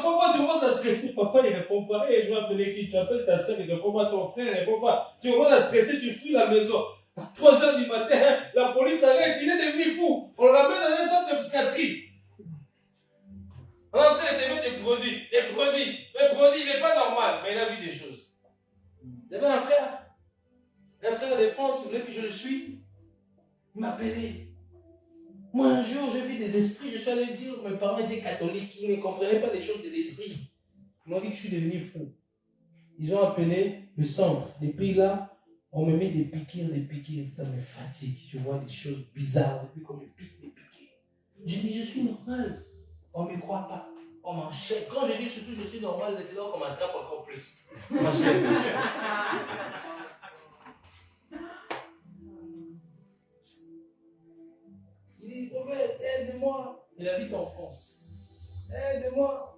Papa, tu commences à stresser. Papa, il ne répond pas. Je vais appeler qui? Tu appelles ta soeur, il ne répond pas. Ton frère, il ne répond pas. Tu commences à stresser, tu fuis la maison. 3h du matin, la police arrête, il est devenu fou. On l'amène dans un centre de psychiatrie. On est en train de te mettre des produits. Les produits, il n'est pas normal, mais il a vu des choses. Il y avait un frère de France, vous voulez que je le suis? Il m'a appelé. Moi, un jour, j'ai vu des esprits, je suis allé dire, mes parents étaient catholiques, ils ne comprenaient pas les choses de l'esprit. Ils m'ont dit que je suis devenu fou. Ils ont appelé le centre. Depuis là, on me met des piqûres. Ça me fatigue. Je vois des choses bizarres depuis qu'on me pique des piqûres. Je dis, je suis normal. On ne me croit pas. On m'enchaîne. Quand je dis surtout je suis normal, c'est là qu'on m'attrape encore plus. On m'enchaîne. Il dit, prophète, aide-moi. Il habite en France. Aide-moi.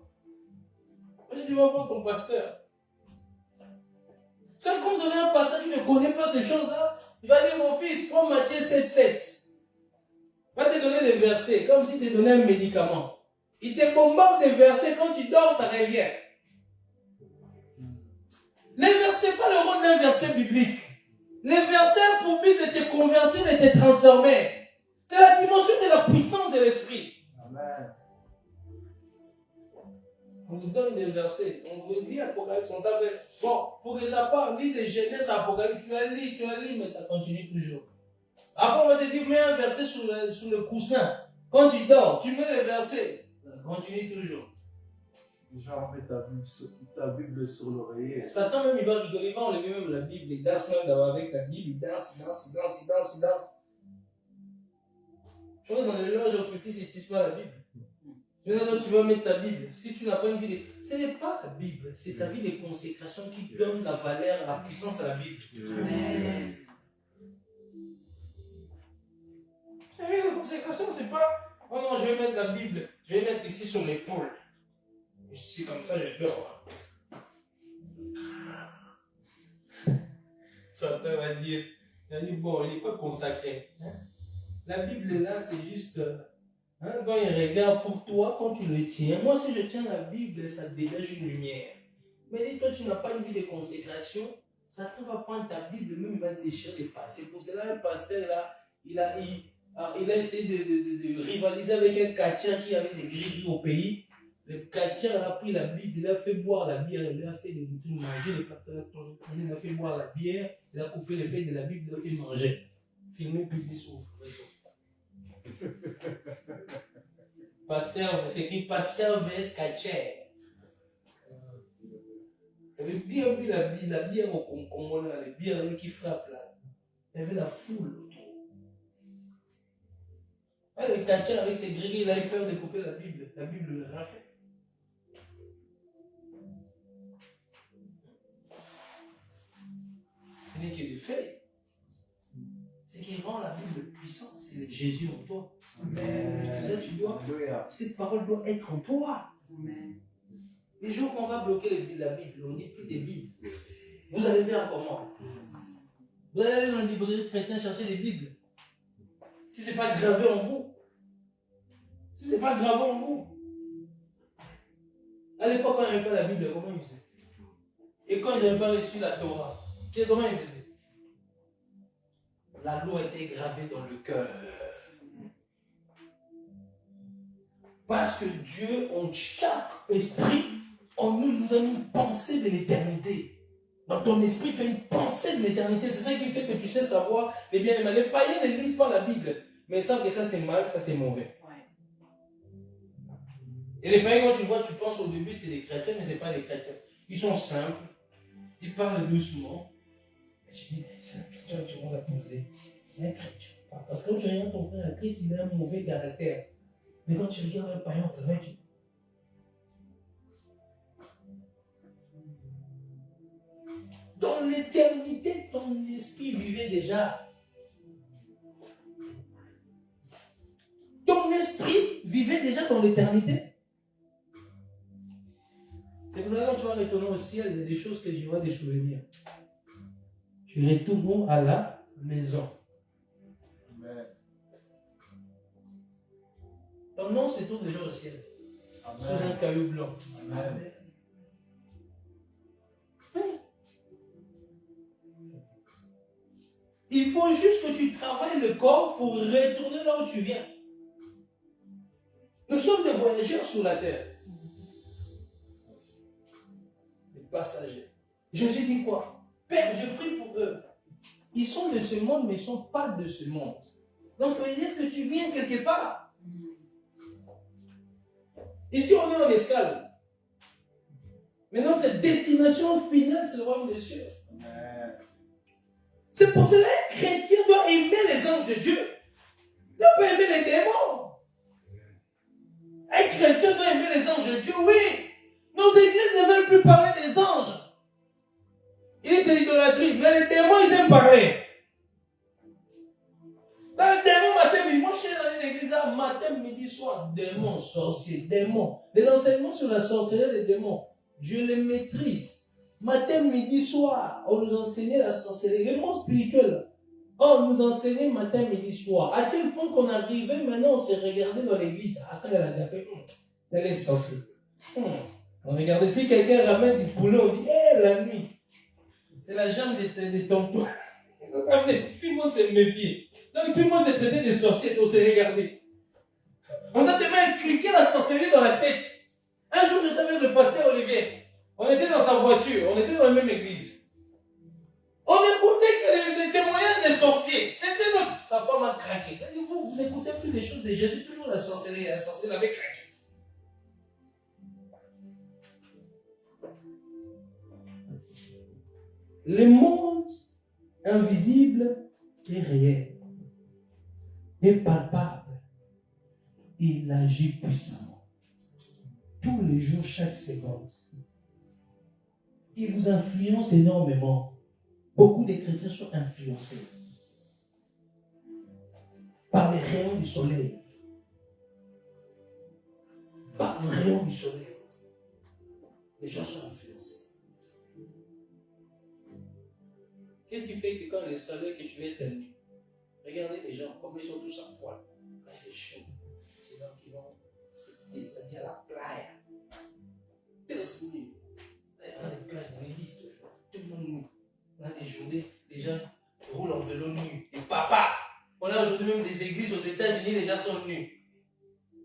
Moi, je dis, va voir ton pasteur. Quand vous avez un pasteur qui ne connaît pas ces choses-là, il va dire, mon fils, prends Matthieu 7,7. Il va te donner des versets, comme s'il te donnait un médicament. Il te bombarde des versets, quand tu dors, ça revient. Les versets, pas le rôle d'un verset biblique. Les versets ont pour but de te convertir, de te transformer. C'est la dimension de la puissance de l'esprit. Amen. On vous donne des versets. On vous lit Apocalypse. On t'avait. Bon, pour que ça parle, lis des Genèse à Apocalypse. Tu as lu, mais ça continue toujours. Après, on va te dire, mets un verset sur le coussin. Quand tu dors, tu mets le verset. Ça continue toujours.
Déjà, on met ta Bible sur l'oreiller.
Satan même, il va rigoler. Il va enlever même la Bible. Il danse même avec la Bible. Il danse. Tu vois, dans les loges occultistes, ils n'utilisent pas la Bible. Maintenant, tu vas mettre ta Bible. Si tu n'as pas une vie de... Ce n'est pas ta Bible, c'est ta vie de consécration qui donne la valeur, la puissance à la Bible. Amen. La vie de consécration, c'est pas... Oh non, je vais mettre la Bible, je vais mettre ici sur l'épaule. Je suis comme ça, je dors. Satan va dire, bon, il n'est pas consacré. Hein? La Bible est là, c'est juste... quand il regarde pour toi, quand tu le tiens, moi si je tiens la Bible, ça dégage une lumière. Mais si toi tu n'as pas une vie de consécration, Satan va prendre ta Bible, même il va te déchirer les pages. C'est pour cela un pasteur là, il a essayé de rivaliser avec un catcheur qui avait des gris au pays. Le catcheur a pris la Bible, il a fait boire la bière, il a fait manger les pasteurs, il a fait boire la bière, il a coupé les feuilles de la Bible, il a fait manger. Filmé, publié sur le réseau. Pasteur, c'est écrit pasteur vs catcher. Il y avait bien vu la bière au Congo, les bières qui frappent là. Il y avait la foule autour. Le catcher avec ses grilles, il a eu peur de couper la Bible. La Bible ne l'a rien fait. Ce n'est que des faits. Ce qui rend la Bible puissante, c'est Jésus en toi. Amen. C'est ça, cette parole doit être en toi. Amen. Les jours qu'on va bloquer la Bible, on ne dit plus des Bibles. Vous allez faire comment? Vous allez aller dans une librairie chrétienne chercher des Bibles. Si ce n'est pas gravé en vous. Si ce n'est pas gravé en vous. À l'époque, quand il n'y avait pas la Bible, comment ils faisaient? Et quand ils n'avaient pas reçu la Torah, comment ils faisaient? La loi était gravée dans le cœur. Parce que Dieu, en chaque esprit, en nous a mis une pensée de l'éternité. Dans ton esprit, tu as une pensée de l'éternité. C'est ça qui fait que tu sais savoir les bien et les mal. Les païens ne lisent pas la Bible, mais ils savent que ça c'est mal, ça c'est mauvais. Et les païens, quand tu vois, tu penses au début c'est des chrétiens, mais ce n'est pas des chrétiens. Ils sont simples, ils parlent doucement. Et tu dis, c'est un chrétien que tu commences à poser. C'est un chrétien. Parce que quand tu regardes ton frère, un chrétien, il a un mauvais caractère. Mais quand tu regardes un païen, tu vas dire. Dans l'éternité, ton esprit vivait déjà. Ton esprit vivait déjà dans l'éternité. C'est pour ça que quand tu vas retourner au ciel, il y a des choses que je vois des souvenirs. Tu retournes à la maison.
Amen.
Ton nom se trouve déjà au ciel.
Amen.
Sous un caillou blanc.
Amen.
Il faut juste que tu travailles le corps pour retourner là où tu viens. Nous sommes des voyageurs sur la terre. Des passagers. Jésus dit quoi? Père, je prie pour eux. Ils sont de ce monde, mais ils ne sont pas de ce monde. Donc ça veut dire que tu viens quelque part. Ici, on est en escale. Mais notre destination finale, c'est le royaume des cieux.
Amen.
C'est pour cela qu'un chrétien doit aimer les anges de Dieu. Il ne doit pas aimer les démons. Un chrétien doit aimer les anges de Dieu, oui. Nos églises ne veulent plus parler des anges. Il dit c'est l'idolâtrie. Mais les démons, ils aiment parler. Dans le démon, matin, midi, moi je suis dans une église là, matin, midi, soir, démons, sorciers, démons. Les enseignements sur la sorcellerie des démons, je les maîtrise. Matin, midi, soir, on nous enseignait la sorcellerie, le monde spirituel. On nous enseignait matin, midi, soir. À tel point qu'on arrivait, maintenant on s'est regardé dans l'église. Après, elle a gapé. Elle est sorcière. On regardait, si quelqu'un ramène du poulet, on dit, hé, la nuit. C'est la jambe de tonton. Tout le monde s'est méfié. Donc tout le monde s'est traité des sorciers, on s'est regardé. On a tellement cliqué la sorcellerie dans la tête. Un jour, j'étais avec le pasteur Olivier. On était dans sa voiture, on était dans la même église. On écoutait que les témoignages des sorciers. C'était notre. Sa femme a craqué. Elle dit, vous écoutez plus des choses de Jésus, toujours la sorcellerie. La sorcellerie avait craqué. Le monde invisible est réel, est palpable. Il agit puissamment. Tous les jours, chaque seconde. Il vous influence énormément. Beaucoup de chrétiens sont influencés par les rayons du soleil. Par les rayons du soleil. Les gens sont influencés. Qu'est-ce qui fait que quand le soleil, que tu veux être nu, regardez les gens, comme ils sont tous en poil. Quand il fait chaud, c'est là qui vont se déshabiller à la playa. C'est aussi nu. On a des plages dans l'église toujours. Tout le monde nu. On a des journées, les gens roulent en vélo nus. Les papas. On a aujourd'hui même des églises aux États-Unis, les gens sont nus.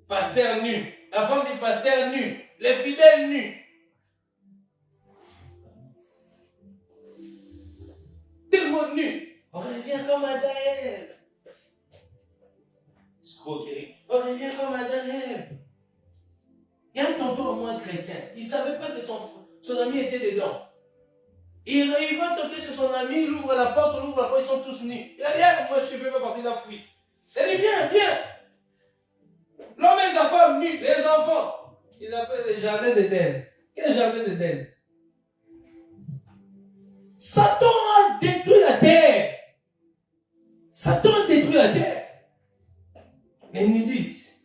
Pasteur nu. La femme du pasteur nu. Les fidèles nus. Tout le monde nu. On revient comme Adam et Ève. Escroquerie. On revient comme Adam et Ève. Il y a un tonton au moins chrétien. Il ne savait pas que son ami était dedans. Il va toquer sur son ami, il ouvre la porte, ils sont tous nus. Il a dit, ah, moi je ne fais pas partie de la fuite. Il a dit, viens. L'homme et sa femme nus, les enfants. Ils appellent les jardins d'Éden. Quel jardin d'Éden? Satan a détruit la terre. Satan a détruit la terre. Les nudistes,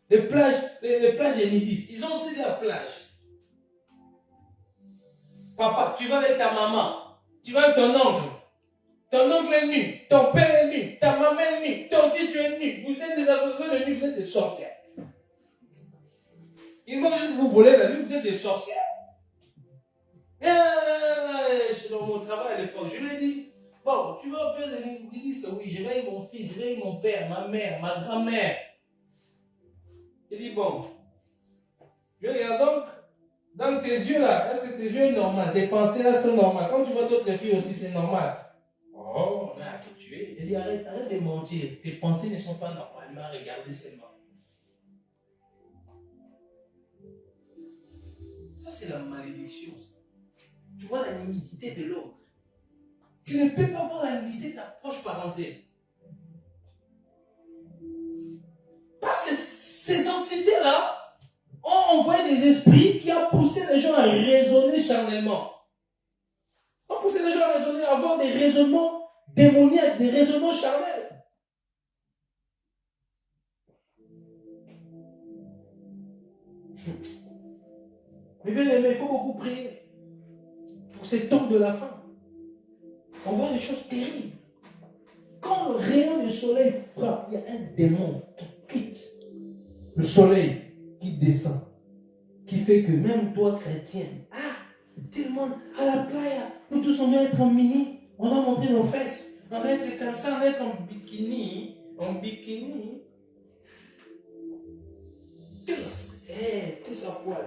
les plages des nudistes, ils ont aussi la plage. Papa, tu vas avec ta maman, tu vas avec ton oncle. Ton oncle est nu, ton père est nu, ta maman est nue, toi aussi tu es nu. Vous êtes des associations de nus, vous êtes des sorcières. Ils vont juste vous voler la nuit, vous êtes des sorciers. Je suis dans mon travail à l'époque, je lui ai dit, bon, tu vas au père, il dit oui, je vais mon fils, je vais mon père, ma mère, ma grand-mère. Il dit, bon, je regarde donc, dans tes yeux là, est-ce que tes yeux sont normaux? Tes pensées là sont normales. Quand tu vois d'autres filles aussi, c'est normal. Oh, on est habitué. Il dit, arrête de mentir. Tes pensées ne sont pas normales. Il m'a regardé seulement. Ça, c'est la malédiction. Tu vois la nimidité de l'autre. Tu ne peux pas voir la nimidité de ta proche parenté. Parce que ces entités-là ont envoyé des esprits qui ont poussé les gens à raisonner charnellement. Ont poussé les gens à raisonner, à avoir des raisonnements démoniaques, des raisonnements charnels. Mais bien aimé, il faut beaucoup prier pour ces temps de la fin. On voit des choses terribles. Quand le rayon du soleil frappe, il y a un démon qui quitte le soleil, qui descend, qui fait que même toi, chrétien, tellement à la playa, nous tous on doit être en mini, on doit montrer nos fesses, on doit être comme ça, on doit être en bikini. Tous à poil,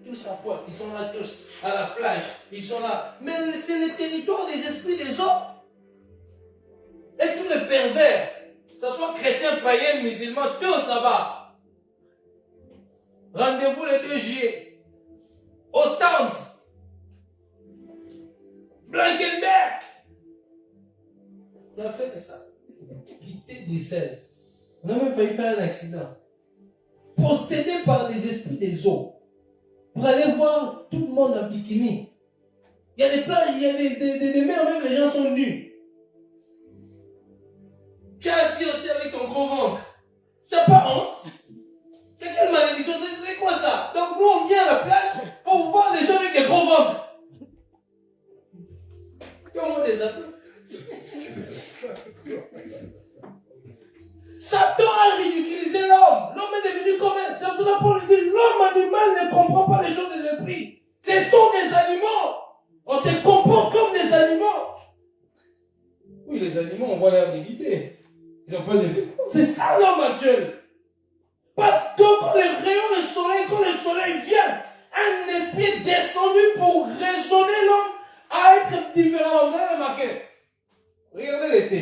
tous à poil, ils sont là tous à la plage, ils sont là. Mais c'est le territoire des esprits des hommes. Et tous les pervers, que ce soit chrétiens, païens, musulmans, tous là-bas. Rendez-vous le 2 juillet. Au stand. Blankenberg. On a fait ça. Quitter Bruxelles. On a même failli faire un accident. Possédé par les esprits des eaux. Pour aller voir tout le monde en bikini. Il y a des plages, il y a des mers, même les gens sont nus. Tu es assis aussi avec ton gros ventre. Tu n'as pas honte? C'est quelle malédiction? C'est quoi ça? Donc nous on vient à la plage pour voir des gens avec des gros ventres. Tu as au moins des amis. Satan a ridiculisé l'homme. L'homme est devenu comme un. C'est pour ça qu'on lui dit l'homme animal ne comprend pas les choses des esprits. Ce sont des animaux. On se comporte comme des animaux. Oui, les animaux, on voit leur dignité. Ils ont pas de vie. C'est ça l'homme actuel. Parce que quand le rayon du soleil, quand le soleil vient, un esprit est descendu pour raisonner l'homme à être différent. Vous avez remarqué? Regardez l'été.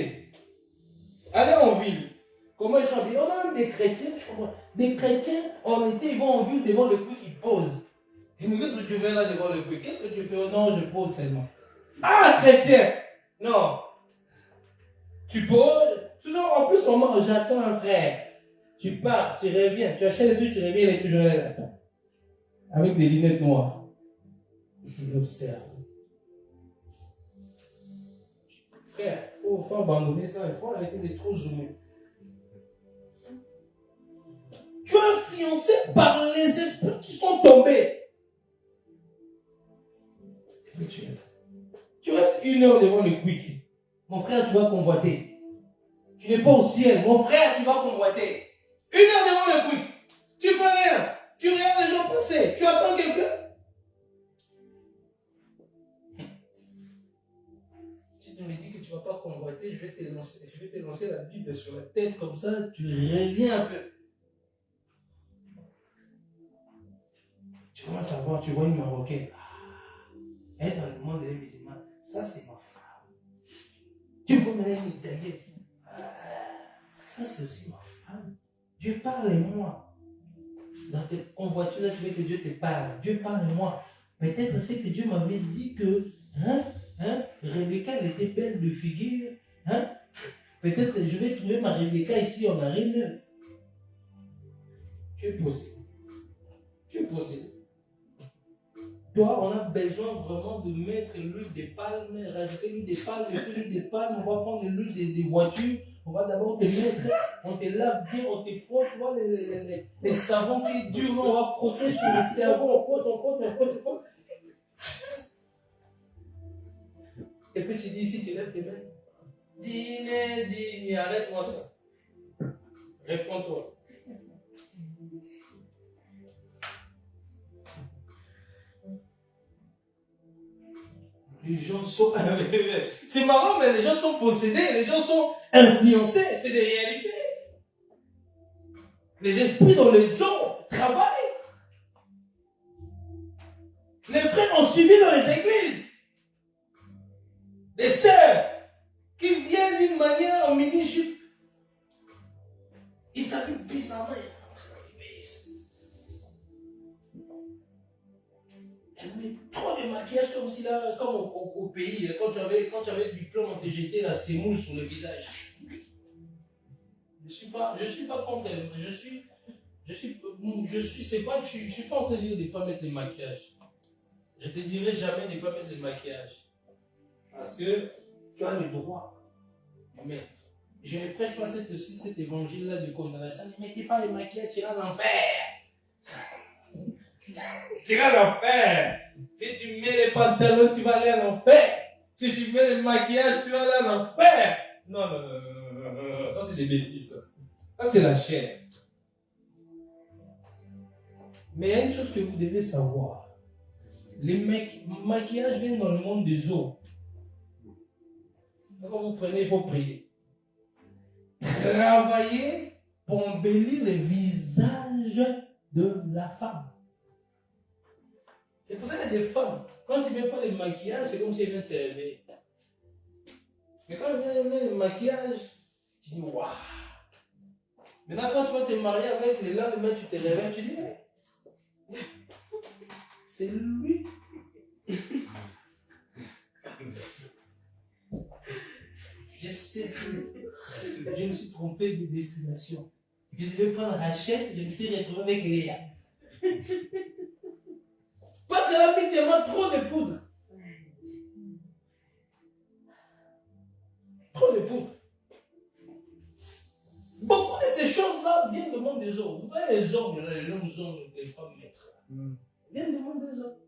Allez en ville. Comment ils sont habillés? On a même des chrétiens, je comprends. Des chrétiens, en été, ils vont en ville devant le puits, ils posent. Je me dis, qu'est-ce que tu fais là devant le puits? Qu'est-ce que tu fais? Oh non, je pose seulement. Ah, chrétien! Non. Tu poses. Sinon, en plus, on mange, j'attends un frère. Tu pars, tu reviens, tu achètes le but, tu reviens, il est toujours là. Avec des lunettes noires. Il observe. Frère, il faut abandonner ça, il faut arrêter de trop zoomer. Tu es influencé par les esprits qui sont tombés. Tu restes 1 heure devant le quick. Mon frère, tu vas convoiter. Tu n'es pas au ciel. Mon frère, tu vas convoiter. 1 heure devant le quick. Tu fais rien. Tu regardes les gens passer. Tu attends quelqu'un. Si tu me dis que tu ne vas pas convoiter, je vais te lancer la Bible sur la tête comme ça. Tu reviens un peu. Tu commences à voir, tu vois une Marocaine. Elle est dans le monde des musulmans. Ça, c'est ma femme. Tu vois même une Italienne. Ça, c'est aussi ma femme. Dieu parle-moi. Dans tes convoitures, tu veux que Dieu te parle. Dieu parle-moi. Peut-être c'est que Dieu m'avait dit que Rebecca, elle était belle de figure. Peut-être que je vais trouver ma Rebecca ici en arrive. Tu es possédé. Tu es possédé. Toi, on a besoin vraiment de mettre l'huile des palmes, rajouter l'huile des palmes, on va prendre l'huile des voitures, on va d'abord te mettre, on te lave bien, on te frotte, tu vois, les savons qui durent, on va frotter sur le cerveau, on frotte. Et puis tu dis, si tu lèves tes mains, dis, arrête-moi ça. Réponds-toi. Les gens sont... C'est marrant, mais les gens sont possédés, les gens sont influencés, c'est des réalités. Les esprits dans les eaux travaillent. Les frères ont suivi dans les églises. Des sœurs qui viennent d'une manière en mini-jupe. Ils s'habillent bizarrement. Elle met trop de maquillage comme si là, comme au pays, quand tu avais le diplôme, on te jetait la sémoule sur le visage. Je suis pas contre elle. Je suis pas en train de dire de ne pas mettre le maquillage. Je te dirai jamais de ne pas mettre le maquillage. Parce que tu as le droit de mettre. Je ne prêche pas cet évangile-là de condamnation. Ne mettez pas le maquillage, tu iras en enfer. Tu iras en enfer. Si tu mets les pantalons, tu vas aller en enfer. Si tu mets le maquillage, tu vas aller en enfer. Non. Ça, c'est des bêtises. Ça, c'est la chair. Mais il y a une chose que vous devez savoir. Les maquillages viennent dans le monde des eaux. Quand vous prenez, il faut prier. Travailler pour embellir le visage de la femme. C'est pour ça qu'il y a des femmes, quand tu ne mets pas le maquillage, c'est comme si elles viennent de se réveiller. Mais quand elles viennent le maquillage, tu dis waouh. Maintenant, quand tu vas te marier avec le lendemain, tu te réveilles, tu dis c'est lui. Je sais plus. Je me suis trompé de destination. Je devais prendre Rachel, je me suis retrouvé avec Léa. Parce qu'elle a mis tellement trop de poudre. Trop de poudre. Beaucoup de ces choses-là viennent du monde des hommes. Vous voyez les ongles, les longs ongles que les femmes mettent. Viennent du monde des hommes.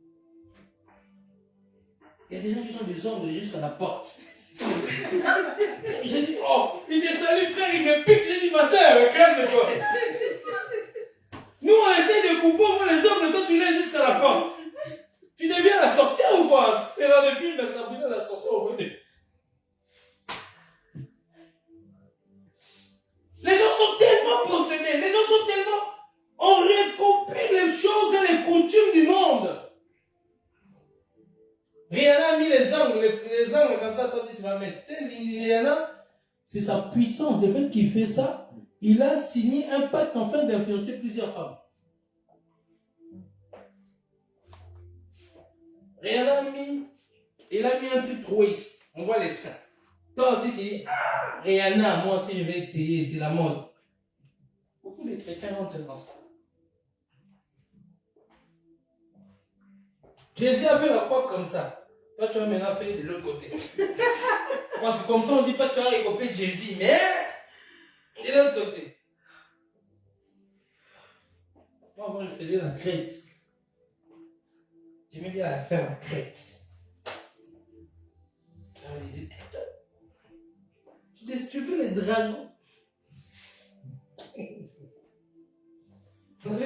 Il y a des gens qui ont des ongles jusqu'à la porte. J'ai dit, oh, il dit, salut frère, il me pique. J'ai dit, ma soeur, calme-toi. Nous, on essaie de couper au moins les ongles, toi, tu l'as jusqu'à la porte. Tu deviens la sorcière ou quoi? C'est dans le film de Sabrina, la sorcière au bonnet. Les gens sont tellement possédés, les gens sont tellement... On récopie les choses et les coutumes du monde. Rihanna a mis les ongles comme ça, toi si tu vas mettre. Rihanna, c'est sa puissance, le fait qu'il fait ça, il a signé un pacte afin d'influencer plusieurs femmes. Rihanna il a mis un truc triste. On voit les seins. Toi aussi tu dis, ah, Rihanna, moi aussi je vais essayer, c'est la mode. Beaucoup de chrétiens rentrent dans ça. Jésus a fait la coiffe comme ça. Toi tu vas maintenant faire de l'autre côté. Parce que comme ça on ne dit pas que tu vas recopier Jésus, mais de l'autre côté. Moi je faisais la crête. J'aimais bien la faire en crête. On disait, tu fais les dragons. On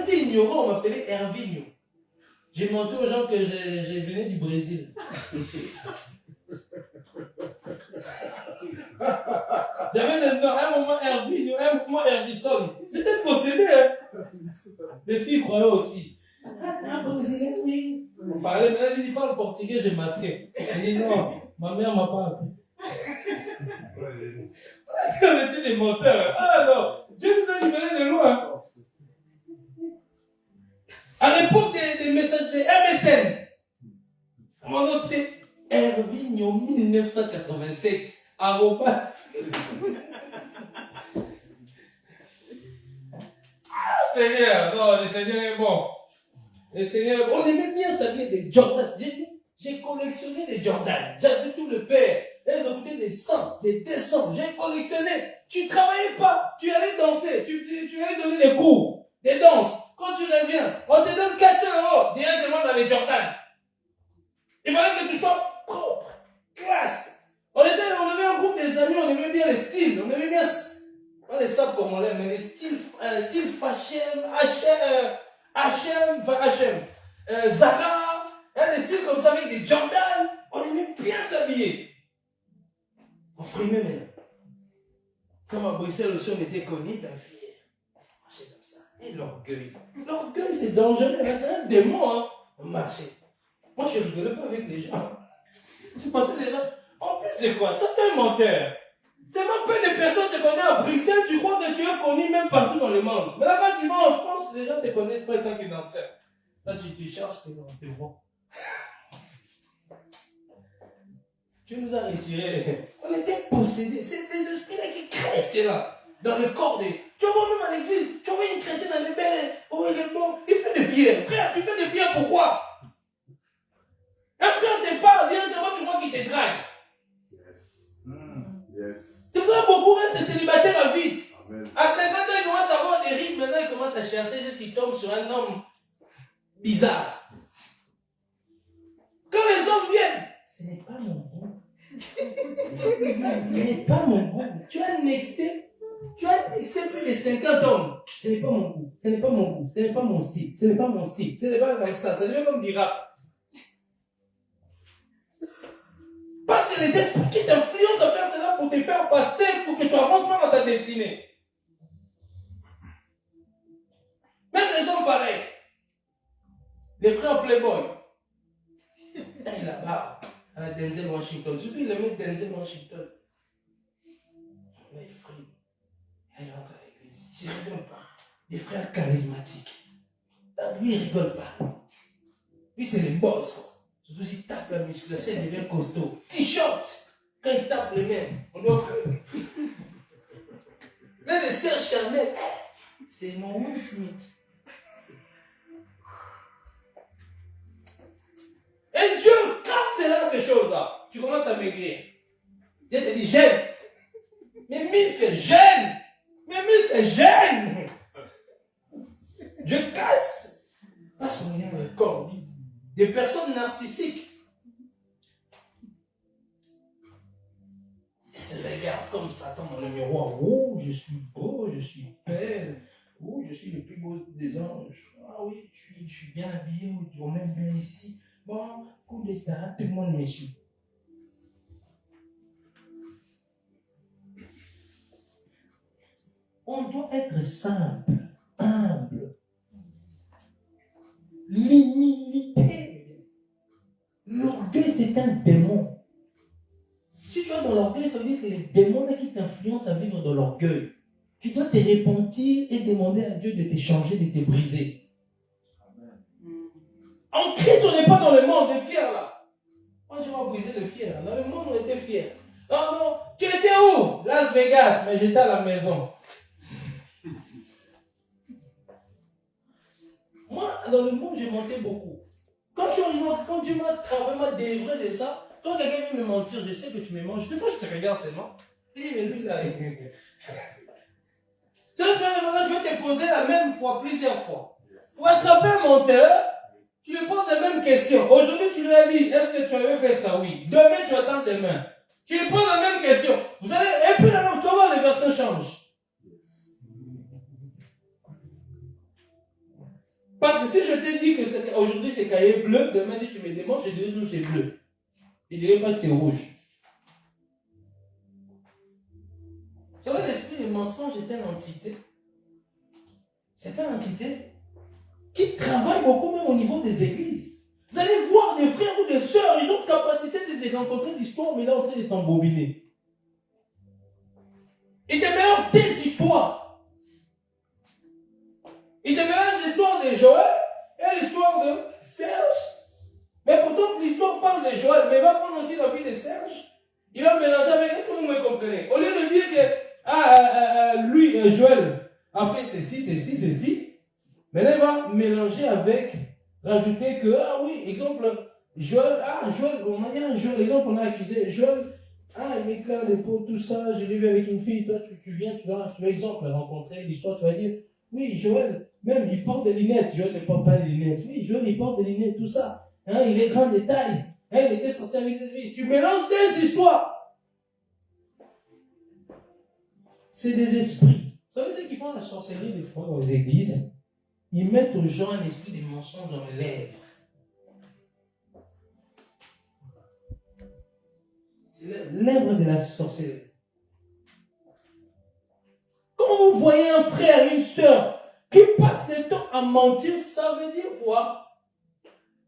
était ignorants, on m'appelait Hervinho. J'ai menti aux gens que je venais du Brésil. J'avais un moment Hervinho, un moment Herbison. J'étais possédé. Hein. Les filles croyaient aussi. Ah, Brésilien, oui. On parlait, mais là, j'ai dit pas le portugais, j'ai masqué. J'ai dit non, ma mère m'a pas appris. On était des menteurs. Ah non, Dieu nous a libérés de loin. À l'époque des messages de MSN, mon nom c'était Hervinho 1987. Arrobas. Ah Seigneur, non, le Seigneur est bon. Le Seigneur est bon. On aimait bien s'habiller des Jordan. J'ai collectionné des Jordan. J'avais tout le père. Elles ont coûté des 100, des 200. J'ai collectionné. Tu travaillais pas. Tu allais danser. Tu allais donner des cours, des danses. Quand tu reviens, on te donne 400 € directement dans les Jordan. Il fallait que tu sois propre, classe. On avait un groupe des amis, on aimait bien les styles. On aimait bien, pas les sables comme on l'aime, mais les styles fashion, H&M, Zara. Des styles comme ça avec des Jordan. On frimait maintenant. Comme à Bruxelles aussi, on était connus d'un fier. On marchait comme ça. Et l'orgueil. L'orgueil, c'est dangereux. C'est un démon, hein. On marchait. Moi, je ne rigolais pas avec les gens. Je pensais déjà, en plus, c'est quoi? Ça, t'es un menteur. C'est même peu de personnes te connaissent à Bruxelles, tu crois que tu es connu même partout dans le monde. Mais là, quand tu vas en France, les gens te connaissent pas tant que danseur. Là, tu cherches, on te voit. Tu nous as retirés. On était possédés. C'est des esprits-là qui crèchent là, dans le corps des. Tu vois même à l'église, tu vois une chrétienne dans les belles. Oh, il est bon, il fait des fiers. Frère, tu fais des fiers pourquoi? Un frère te parle, directement tu vois qu'il te drague.
Yes. Yes.
C'est pour ça que beaucoup restent célibataires à vite.
Amen.
À 50 ans, ils commencent à avoir des riches, maintenant ils commencent à chercher jusqu'ils tombent sur un homme bizarre. Quand les hommes viennent, ce n'est pas mon goût. Ce n'est pas mon goût. Tu as nexté plus de 50 hommes. Ce n'est pas mon goût. Ce n'est pas mon goût. Ce n'est pas mon style. Ce n'est pas mon style. Ce n'est pas comme ça. Ça devient comme du rap. Parce que les esprits qui t'influencent à faire cela pour te faire passer, pour que tu avances pas dans ta destinée. Même les gens pareils. Les frères Playboy. Il a là-bas, à la Denzel Washington. Surtout, il aimait Denzel Washington. Les frères, il rentre à l'église. Il ne rigole pas. Les frères charismatiques. Lui, il ne rigole pas. Lui, c'est les boss, quoi. Surtout s'il tape la musculation, il devient costaud. T-shirt. Quand il tape les mains, on doit faire. Là, les sœurs charnelles, c'est mon Will Smith. Et Dieu casse là ces choses-là. Tu commences à maigrir. Dieu te dit, gêne. Mes muscles gênent. Mes muscles gênent. Dieu casse. Parce qu'on est dans le corps. Des personnes narcissiques. Ils se regardent comme Satan dans le miroir. Oh, je suis beau, je suis belle. Oh, je suis le plus beau des anges. Ah oui, je suis bien habillé. On m'aime bien ici. Bon, coup d'état, tout le monde me suit. On doit être simple, humble. L'humilité. L'orgueil, c'est un démon. Si tu es dans l'orgueil, ça veut dire que les démons là qui t'influencent à vivre dans l'orgueil. Tu dois te repentir et demander à Dieu de te changer, de te briser. En Christ, on n'est pas dans le monde des fiers là. Moi, je vais briser le fier. Dans le monde, on était fiers. Non, non, tu étais où? Las Vegas, mais j'étais à la maison. Moi, dans le monde, j'ai menti beaucoup. Quand Dieu m'a délivré de ça, quand quelqu'un vient me mentir, je sais que tu me manges. Des fois, je te regarde seulement. Je dis, mais lui, là, tu vois, je vais te poser la même fois, plusieurs fois. Pour attraper un menteur, tu lui poses la même question. Aujourd'hui, tu lui as dit, est-ce que tu avais fait ça? Oui. Demain, tu attends demain. Tu lui poses la même question. Vous allez, et puis là, tu vas voir, les versions changent. Parce que si je t'ai dit que aujourd'hui c'est cahier bleu, demain si tu me demandes, je dirais que c'est bleu. Je ne dirais pas que c'est rouge. Tu vois, l'esprit du mensonge est une entité. C'est une entité qui travaille beaucoup même au niveau des églises. Vous allez voir des frères ou des sœurs, ils ont capacité de te rencontrer l'histoire, mais là en train de t'embobiner. Ils te mélangent tes histoires. Ils te mélangent l'histoire de Joël et l'histoire de Serge. Mais pourtant l'histoire parle de Joël, mais il va prendre aussi la vie de Serge. Il va mélanger avec, est-ce que vous me comprenez? Au lieu de dire que lui, Joël, a fait ceci, maintenant il va mélanger avec, rajouter que, ah oui, exemple, Joël, on m'a dit, Joël, exemple, on a accusé Joël, il est clair de peau, tout ça, je l'ai vu avec une fille, toi tu viens, tu vas exemple rencontrer l'histoire, tu vas dire, oui, Joël, même il porte des lunettes, Joël ne porte pas des lunettes, oui, Joël il porte des lunettes, tout ça, il est grand de taille, il était sorti avec cette fille, tu mélanges des histoires. C'est des esprits. Vous savez ce qu'ils font la sorcellerie des fois dans les églises? Ils mettent aux gens un esprit de mensonge dans les lèvres. C'est l'œuvre de la sorcellerie. Quand vous voyez un frère et une soeur qui passent le temps à mentir, ça veut dire quoi?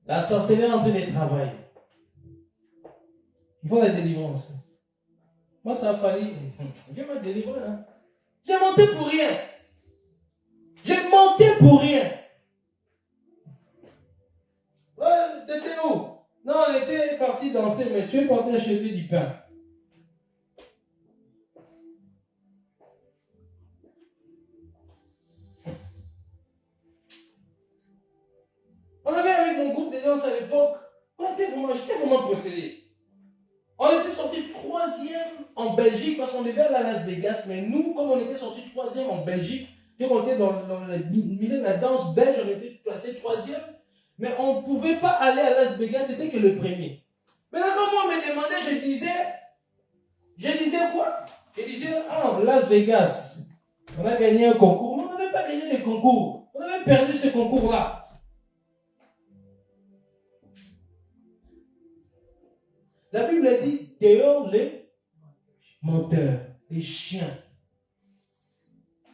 La sorcellerie est en train de travailler. Il faut la délivrance. Moi, ça a fallu. Dieu m'a délivré. Hein? J'ai menti pour rien. J'ai menti pour rien. Ouais, t'étais où? Non, on était parti danser, mais tu es parti acheter du pain. On avait avec mon groupe de danse à l'époque, j'étais vraiment possédé. On était sorti 3e en Belgique parce qu'on devait aller à Las Vegas, mais nous, comme on était sorti 3e en Belgique, et qu'on était dans le milieu de la danse belge, on était placé 3e, mais on ne pouvait pas aller à Las Vegas, c'était que le premier. Mais là, quand moi on me demandait, je disais quoi? Je disais, Las Vegas, on a gagné un concours, mais on n'avait pas gagné le concours, on avait perdu ce concours-là. La Bible a dit, dehors les menteurs, les chiens.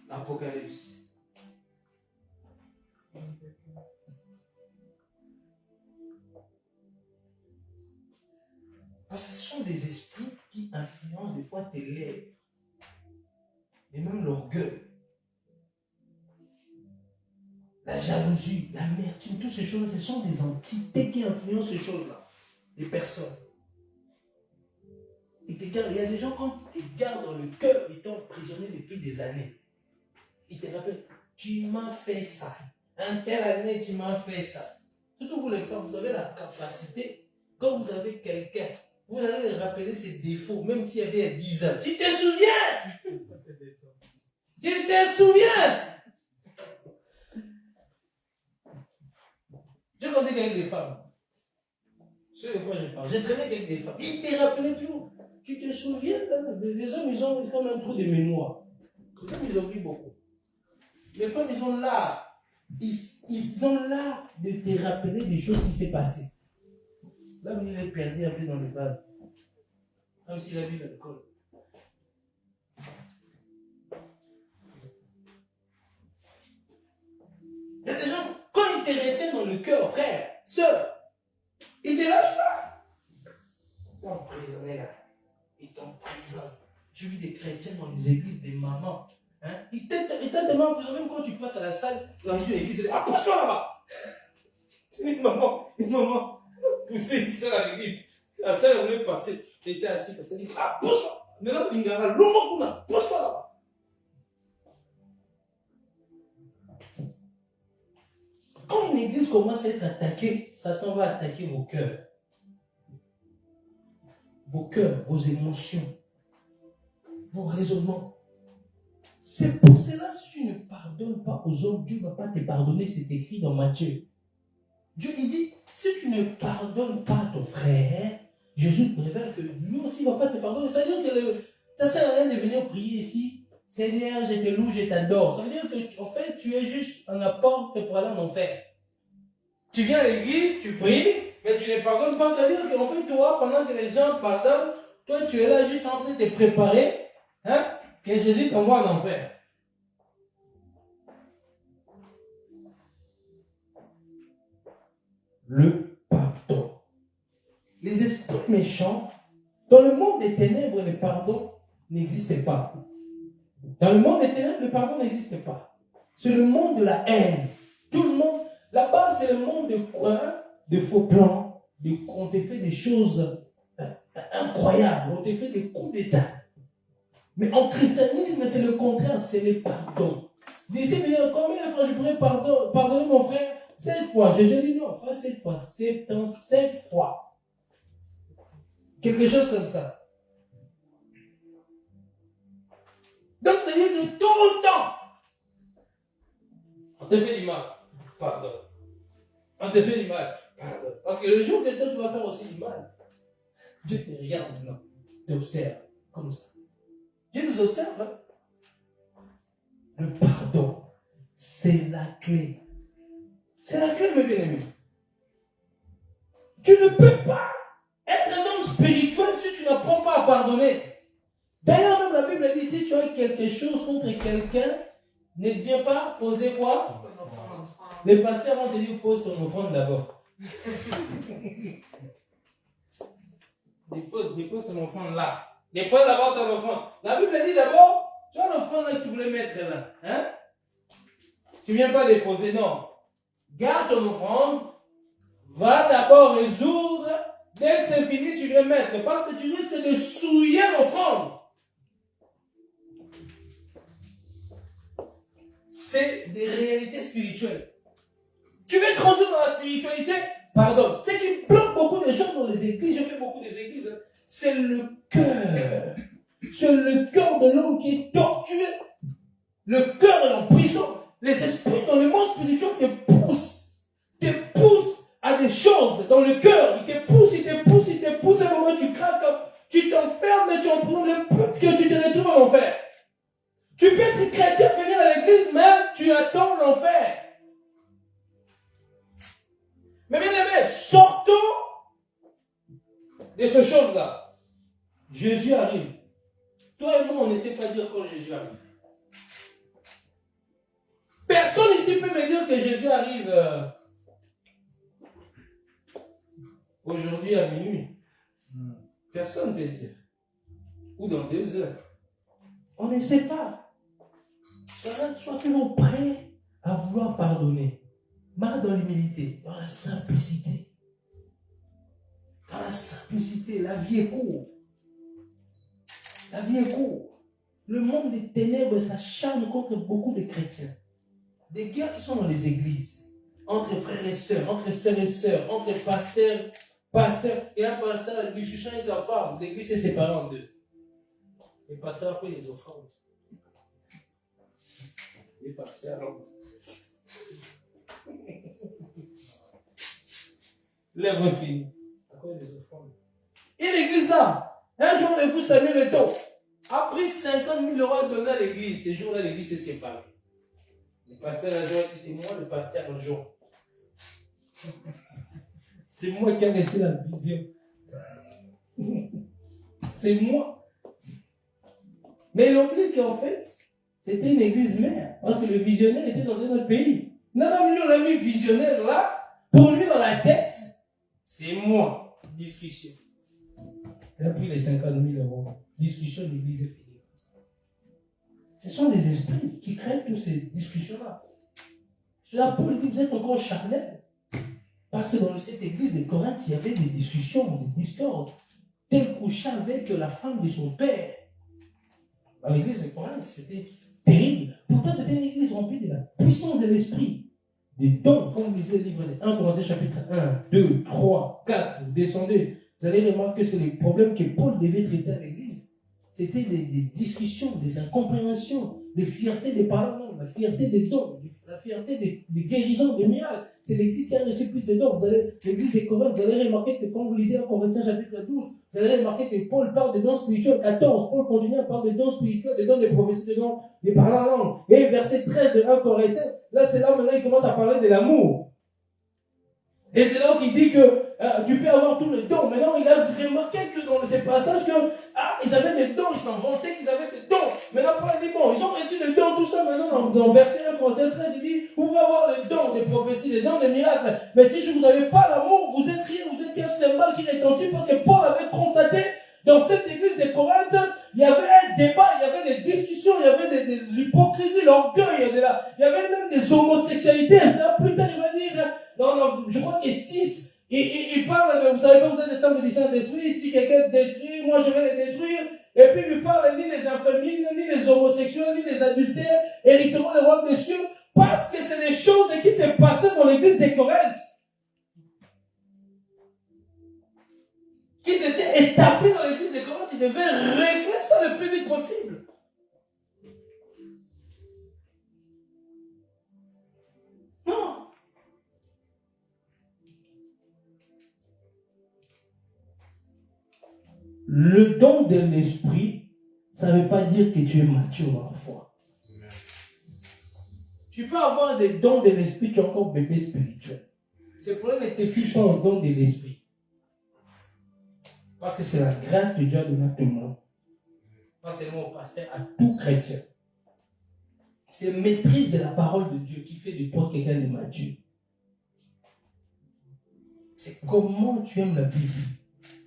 L'Apocalypse. Parce que ce sont des esprits qui influencent des fois tes lèvres. Et même l'orgueil. La jalousie, l'amertume, toutes ces choses, ce sont des entités qui influencent ces choses-là. Les personnes. Il y a des gens, quand ils te gardent dans le cœur, ils t'ont emprisonné depuis des années. Ils te rappellent, tu m'as fait ça. En telle année, tu m'as fait ça. Surtout vous les femmes, vous avez la capacité, quand vous avez quelqu'un, vous allez lui rappeler ses défauts, même s'il y avait 10 ans. Tu te souviens? Tu te souviens? Je connais avec des femmes. C'est de quoi je parle. J'ai traîné avec des femmes. Ils te rappelaient tout. Tu te souviens, les hommes, ils ont comme un trou de mémoire. Les hommes, ils oublient beaucoup. Les femmes, ils ont l'art. Ils ont l'art de te rappeler des choses qui s'est passées. Là, il est perdu un peu dans le bal. Comme s'il a vu l'alcool. Il y a des gens, quand ils te retiennent dans le cœur, frère, sœur, ils te lâchent pas. Ils t'ont emprisonné là. Ils t'emprisonnent. J'ai vu des chrétiens dans les églises, des mamans. Hein? Ils t'ont tellement emprisonné, même quand tu passes à la salle, dans l'église, ils disent, pousse-toi là-bas. Une maman, poussée une seule à l'église. La salle voulait passer. J'étais assis, parce qu'elle dit, pousse-toi. Maintenant, Lingara, l'homme, pousse-toi là-bas. Quand une église commence à être attaquée, Satan va attaquer vos cœurs. Vos cœurs, vos émotions, vos raisonnements. C'est pour cela, si tu ne pardonnes pas aux hommes, Dieu ne va pas te pardonner, c'est écrit dans Matthieu. Dieu, il dit, si tu ne pardonnes pas à ton frère, Jésus te révèle que lui aussi ne va pas te pardonner. Ça veut dire que ça ne sert à rien de venir prier ici. Seigneur, je te loue, je t'adore. Ça veut dire que, en fait, tu es juste un apport pour aller en enfer. Tu viens à l'église, tu pries, mais tu ne pardonnes pas. Ça veut dire qu'en fait, toi, pendant que les gens pardonnent, toi, tu es là juste en train de te préparer, hein, que Jésus t'envoie en enfer. Le pardon. Les esprits méchants, dans le monde des ténèbres, le pardon n'existe pas. Dans le monde des ténèbres, le pardon n'existe pas. C'est le monde de la haine. Tout le monde, là-bas, c'est le monde de quoi? De faux plans. On te fait des choses incroyables. On te fait des coups d'état. Mais en christianisme, c'est le contraire. C'est le pardon. D'ici, combien de fois je pourrais pardonner mon frère? 7 fois. Jésus dit non, pas 7 fois. 7 fois. Quelque chose comme ça. Donc, ça veut dire que tout le temps, on te fait du mal, pardon. On te fait du mal, pardon. Parce que le jour que toi, tu vas faire aussi du mal, Dieu te regarde maintenant, t'observe, comme ça. Dieu nous observe. Hein? Le pardon, c'est la clé. C'est la clé, mes bien-aimés. Tu ne peux pas être un homme spirituel si tu n'apprends pas à pardonner. D'ailleurs, même la Bible dit, si tu as quelque chose contre quelqu'un, ne viens pas poser quoi? Les pasteurs vont te dire, pose ton offrande d'abord. Dépose ton offrande là. Dépose d'abord ton offrande. La Bible dit d'abord, tu as l'offrande là que tu voulais mettre là. Hein? Tu ne viens pas déposer, non. Garde ton offrande. Va d'abord résoudre. Dès que c'est fini, tu viens mettre. Parce que tu risques de souiller l'offrande. C'est des réalités spirituelles. Tu veux grandir dans la spiritualité? Pardon. Ce qui bloque beaucoup de gens dans les églises, je fais beaucoup des églises, c'est le cœur. C'est le cœur de l'homme qui est torturé. Le cœur est en prison. Les esprits dans le monde spirituel te poussent à des choses dans le cœur. Ils te poussent. À un moment tu craques, tu t'enfermes et tu en prends le peu que tu te retrouves en enfer. Tu peux être chrétien, venir à l'église, mais tu attends l'enfer. Mais bien aimé, sortons de ces choses-là. Jésus arrive. Toi et moi, on ne sait pas dire quand Jésus arrive. Personne ici peut me dire que Jésus arrive aujourd'hui à minuit. Personne ne peut dire. Ou dans 2 heures. On ne sait pas. Sois toujours prêt à vouloir pardonner. Marre dans l'humilité, dans la simplicité. Dans la simplicité, la vie est courte. La vie est courte. Le monde des ténèbres s'acharne contre beaucoup de chrétiens. Des guerres qui sont dans les églises. Entre frères et sœurs, entre sœurs et sœurs, entre pasteurs. Et un pasteur, la discussion et sa femme. L'église est séparée en deux. Les pasteurs après les offrandes. Les pasteurs alors. L'œuvre finie. Après les offrandes. Et l'église là, un jour le fou Samuel Eto'o a pris 50 000 € à donner à l'église. Ce jour-là, l'église s'est séparée. Le pasteur un jour a dit, c'est moi le pasteur un jour. C'est moi qui ai reçu la vision. C'est moi. Mais il oublie qu'en fait, c'était une église mère. Parce que le visionnaire était dans un autre pays. Même lui, on l'a mis visionnaire là. Pour lui, dans la tête, c'est moi. Discussion. Il a pris les 50 000 €. Discussion, l'église est finie. Ce sont des esprits qui créent toutes ces discussions-là. La Paul dit, vous êtes encore charnel. Parce que dans cette église de Corinthe, il y avait des discussions, des discordes. Tel couchait avec la femme de son père. Dans l'église de Corinthe, c'était terrible. Pourtant, c'était une église remplie de la puissance de l'esprit. Des dons, comme vous lisez le livre de 1 Corinthiens chapitre 1, 2, 3, 4, vous descendez. Vous allez remarquer que c'est les problèmes que Paul devait traiter à l'église. C'était des discussions, des incompréhensions, des fiertés des parents, la fierté des dons, la fierté des guérisons, des miracles. C'est l'église qui a reçu plus de dons. L'église des Corinthiens, vous allez remarquer que quand vous lisez 1 Corinthiens chapitre 12, vous allez remarquer que Paul parle de dons spirituels. 14, Paul continue à parler de dons spirituels, de dons de prophétie, de dons de parler en langue. Et verset 13 de 1 Corinthiens, là c'est là maintenant il commence à parler de l'amour. Et c'est là qu'il dit que tu peux avoir tous les dons. Maintenant, il a remarqué que dans ces passages, ils avaient des dons, ils s'en vantaient qu'ils avaient des dons. Maintenant, Paul dit, bon, ils ont reçu des dons, tout ça. Maintenant, dans verset 1 Corinthiens 13, il dit, vous pouvez avoir les dons des prophéties, les dons des miracles. Mais si je ne vous avais pas l'amour, vous êtes rien, vous êtes qu'un cymbale qui retentit, parce que Paul avait constaté, dans cette église de Corinthe, il y avait un débat, il y avait des discussions, il y avait de l'hypocrisie, l'orgueil, il y avait même des homosexualités. Plus tard, il va dire, je crois que 6, il parle, vous savez pas, vous êtes des temps de licence d'esprit, si quelqu'un détruit, moi je vais les détruire. Et puis il parle ni les infémines, ni les homosexuels, ni les adultères, hériteront les rois des cieux, parce que c'est des choses qui se passaient dans l'église de Corinthe. Qui s'étaient établis dans l'église de Corinthe, ils devaient régler ça le plus vite possible. Non. Le don de l'esprit, ça ne veut pas dire que tu es mature dans la foi. Tu peux avoir des dons de l'esprit, tu es encore bébé spirituel. C'est pour ne te fiche pas au don de l'esprit. Parce que c'est la grâce de Dieu à donner à tout le monde. Pas seulement au pasteur, à tout chrétien. C'est maîtrise de la parole de Dieu qui fait de toi quelqu'un de mature. C'est comment tu aimes la Bible.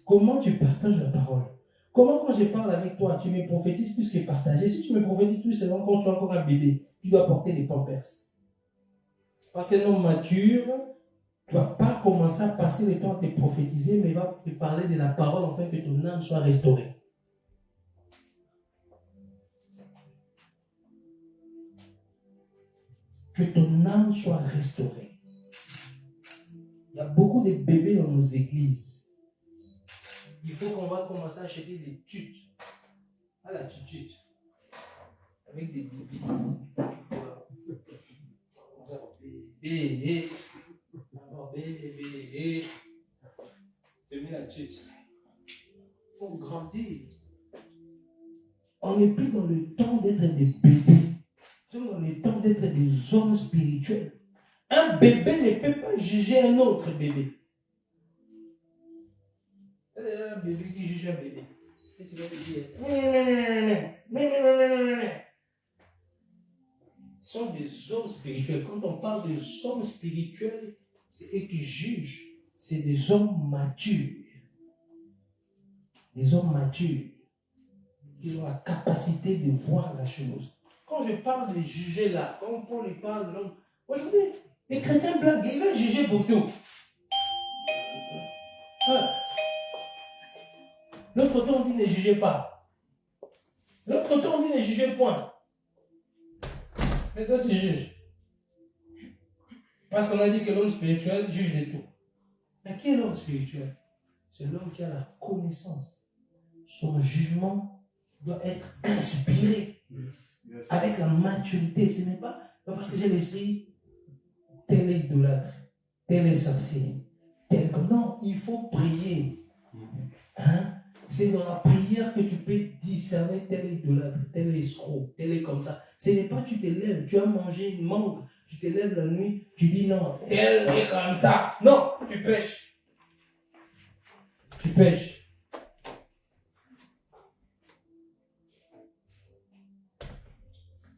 Comment tu partages la parole. Comment quand je parle avec toi, tu me prophétises plus que partager. Si tu me prophétises plus, c'est quand tu es encore un bébé. Tu dois porter des pampers. Parce qu'un homme mature ne va pas commencer à passer le temps à te prophétiser, mais il va te parler de la parole afin que ton âme soit restaurée. Que ton âme soit restaurée. Il y a beaucoup de bébés dans nos églises. Il faut qu'on va commencer à acheter des tutes. Ah, la tutute. Avec des bébés. Bébé. Bébé. J'ai mis la tute. Il faut grandir. On n'est plus dans le temps d'être des bébés. Nous sommes dans le temps d'être des hommes spirituels. Un bébé ne peut pas juger un autre bébé. C'est un bébé qui juge un bébé. Qu'est-ce qu'il va te dire? Ils sont des hommes spirituels. Quand on parle des hommes spirituels, c'est eux qui jugent. C'est des hommes matures. Des hommes matures. Qui ont la capacité de voir la chose. Quand je parle de juger là, quand Paul parle de l'homme, aujourd'hui, les chrétiens blaguent, ils veulent juger pour tout. L'autre temps, on dit ne jugez pas. L'autre temps, on dit ne jugez point. Mais toi, tu juges. Parce qu'on a dit que l'homme spirituel juge de tout. Mais qui est l'homme spirituel? C'est l'homme qui a la connaissance. Son jugement doit être inspiré. Yes. Avec la maturité. Ce n'est pas parce que j'ai l'esprit, tel est idolâtre, tel est sorcier, tel comme. Non, il faut prier. Hein? C'est dans la prière que tu peux discerner tel est idolâtre, tel est escroc, tel est comme ça. Ce n'est pas tu te lèves, tu as mangé une mangue, tu te lèves la nuit, tu dis non, tel est comme ça. Non, tu pêches. Tu pêches.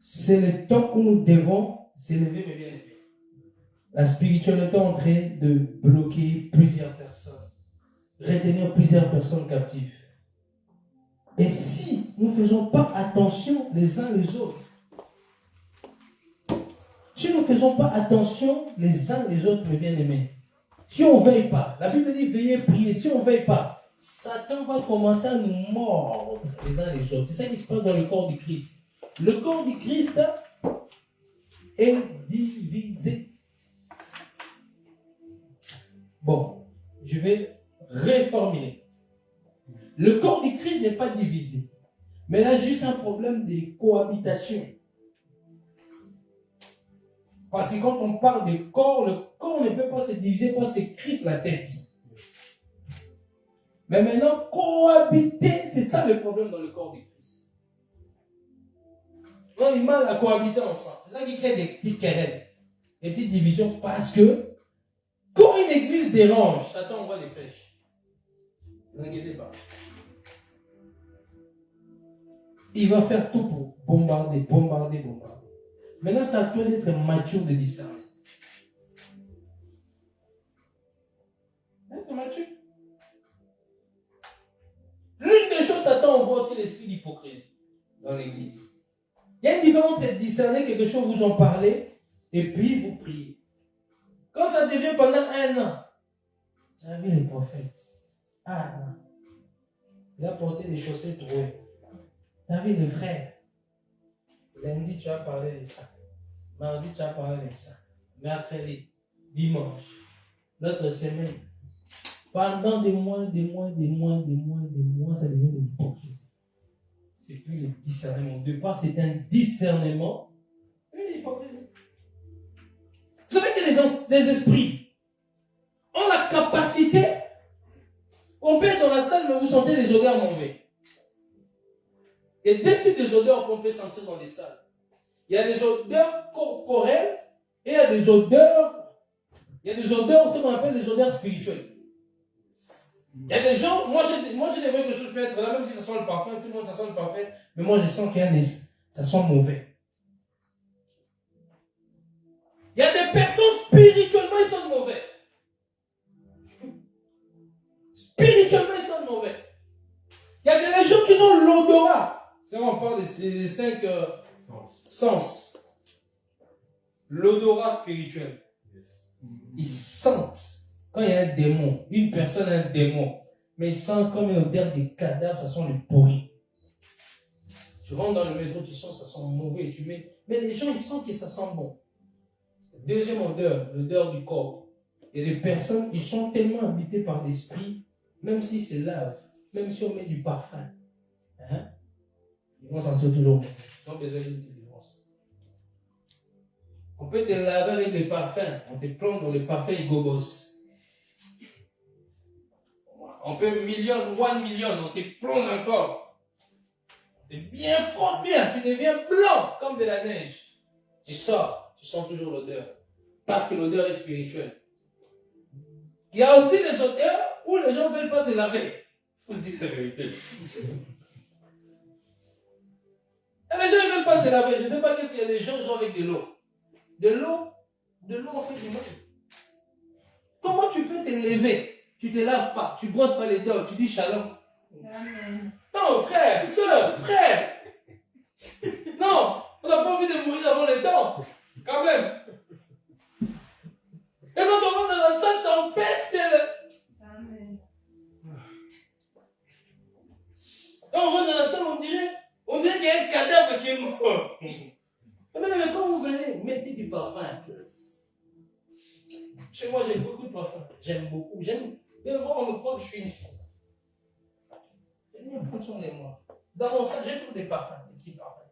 C'est le temps où nous devons s'élever, mes bien-aimés. La spiritualité est en train de bloquer plusieurs personnes, retenir plusieurs personnes captives. Et si nous ne faisons pas attention les uns les autres, si nous ne faisons pas attention les uns les autres, mes bien-aimés, si on ne veille pas, la Bible dit veillez, priez, si on ne veille pas, Satan va commencer à nous mordre les uns les autres. C'est ça qui se passe dans le corps du Christ. Le corps du Christ est divisé. Bon, je vais reformuler. Le corps du Christ n'est pas divisé. Mais là, juste un problème de cohabitation. Parce que quand on parle de corps, le corps ne peut pas se diviser parce que c'est Christ la tête. Mais maintenant, cohabiter, c'est ça le problème dans le corps du Christ. On a du mal à cohabiter ensemble. C'est ça qui crée des petites querelles, des petites divisions, parce que quand une église dérange, Satan envoie des flèches. Ne vous inquiétez pas. Il va faire tout pour bombarder. Maintenant, c'est à toi d'être mature de discerner. Être mature. L'une des choses, Satan envoie aussi l'esprit d'hypocrisie dans l'église. Il y a une différence entre discerner quelque chose, vous en parlez, et puis vous priez. Quand ça devient pendant un an, vous avez le prophète. Ah non. Il a porté des chaussettes trouées. Tu as vu le frère. Lundi, tu as parlé de ça. Mardi, tu as parlé de ça. Mercredi, dimanche, notre semaine. Pendant des mois, ça devient de l'hypocrisie. C'est plus le discernement. Au départ, c'est un discernement, mais l'hypocrisie. Vous savez que les esprits ont la capacité, on peut être dans la salle, mais vous sentez des odeurs mauvaises. Il y a deux types d'odeurs qu'on peut sentir dans les salles. Il y a des odeurs corporelles et il y a des odeurs, ce qu'on appelle les odeurs spirituelles. Il y a des gens, moi j'ai des voix que je peux être là, même si ça sent le parfum, tout le monde ça sent le parfum, mais moi je sens qu'il y a un esprit, ça sent mauvais. Il y a des personnes spirituellement ils sont mauvais. Spirituellement ils sont mauvais. Il y a des gens qui ont l'odorat. C'est vrai, on parle des 5 sens. L'odorat spirituel. Ils sentent. Quand il y a un démon, une personne a un démon, mais ils sentent comme une odeur des cadavres, ça sent le pourri. Tu rentres dans le métro, tu sens ça sent mauvais, tu mets. Mais les gens, ils sentent que ça sent bon. Deuxième odeur, l'odeur du corps. Il y a des personnes, ils sont tellement habités par l'esprit, même s'ils se lavent, même si on met du parfum, hein, ils vont sentir toujours bon. Ils ont besoin d'une délivrance. On peut te laver avec des parfums, on te plante dans les parfums et gogos. On peut 1 million, on te plonge encore. Tu bien frotte bien, tu deviens blanc comme de la neige. Tu sors, tu sens toujours l'odeur. Parce que l'odeur est spirituelle. Il y a aussi des odeurs où les gens ne veulent pas se laver. Il faut se dire la vérité. Et les gens ne veulent pas se laver. Je ne sais pas qu'est-ce qu'il y a des gens qui sont avec de l'eau. De l'eau on fait du mal. Comment tu peux te lever? Tu ne te laves pas, tu ne brosses pas les dents, tu dis shalom.
Amen.
Non, frère, soeur, frère. Non, on n'a pas envie de mourir avant le temps. Quand même. Et quand on rentre dans la salle, ça empeste.
Amen.
Quand on rentre dans la salle, on dirait qu'il y a un cadavre qui est mort. Mais quand vous venez, mettez du parfum. Chez moi, j'ai beaucoup de parfum. J'aime beaucoup. Des fois, on me croit que je suis une fille. J'aime bien prendre soin de moi. Dans mon sac, j'ai tous des parfums, des petits parfums.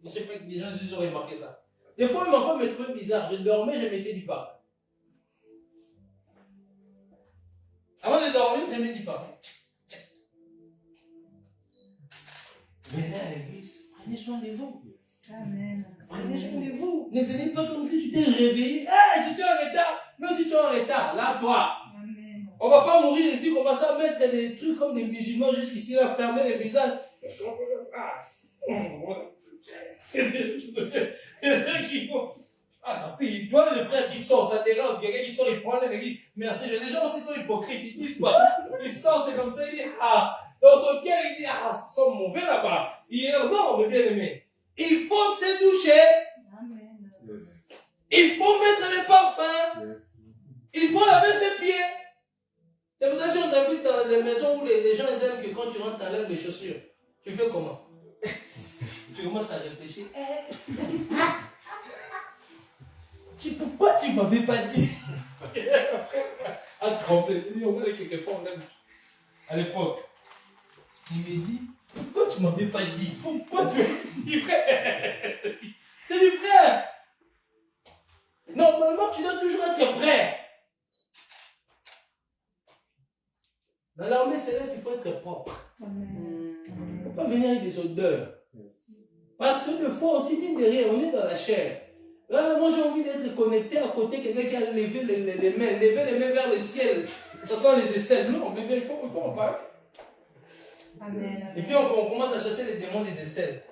Je ne sais pas, les gens ils ont remarqué ça. Des fois, ma femme me trouvait bizarre. Je dormais, je mettais du parfum. Avant de dormir, je mets du parfum. Venez à l'église, prenez soin de vous.
Amen.
Prenez soin de vous. Ne venez pas comme si tu t'es réveillé. Hey, tu es en retard. Même si tu es en retard, là, toi.
Amen.
On ne va pas mourir ici, commencer à mettre des trucs comme des musulmans jusqu'ici, là, fermer les visages. Ah, ça fait, toi, le frère qui sort, ça dérange. Quelqu'un qui sort, il prend il dit merci. Les gens aussi sont hypocrites, ils disent pas. Ils sortent comme ça, ils disent ah. Dans son cœur, il dit ah, ils sont mauvais là-bas. Il dit non, mais bien aimé. Il faut se doucher.
Amen.
Yes.
Il faut mettre les parfums.
Yes.
Il faut laver ses pieds. C'est pour ça que si on t'invite dans des maisons où les gens ils aiment que quand tu rentres, tu enlèves les chaussures. Tu fais comment? Tu commences à réfléchir. Pourquoi tu ne m'avais pas dit? À trembler. On va aller quelque part à l'époque. Il me dit, pourquoi tu ne m'avais pas dit? Pourquoi tu m'as dit, frère? J'ai dit, frère, normalement tu dois toujours être prêt. Dans l'armée céleste, il faut être propre.
Amen.
Il ne faut pas venir avec des odeurs. Parce que des fois aussi, mine de rien, on est dans la chair. Moi j'ai envie d'être connecté à côté quelqu'un qui a levé les mains vers le ciel. Ça sent les aisselles. Non, mais il faut en parler.
Amen.
Et puis on commence à chercher les démons des aisselles.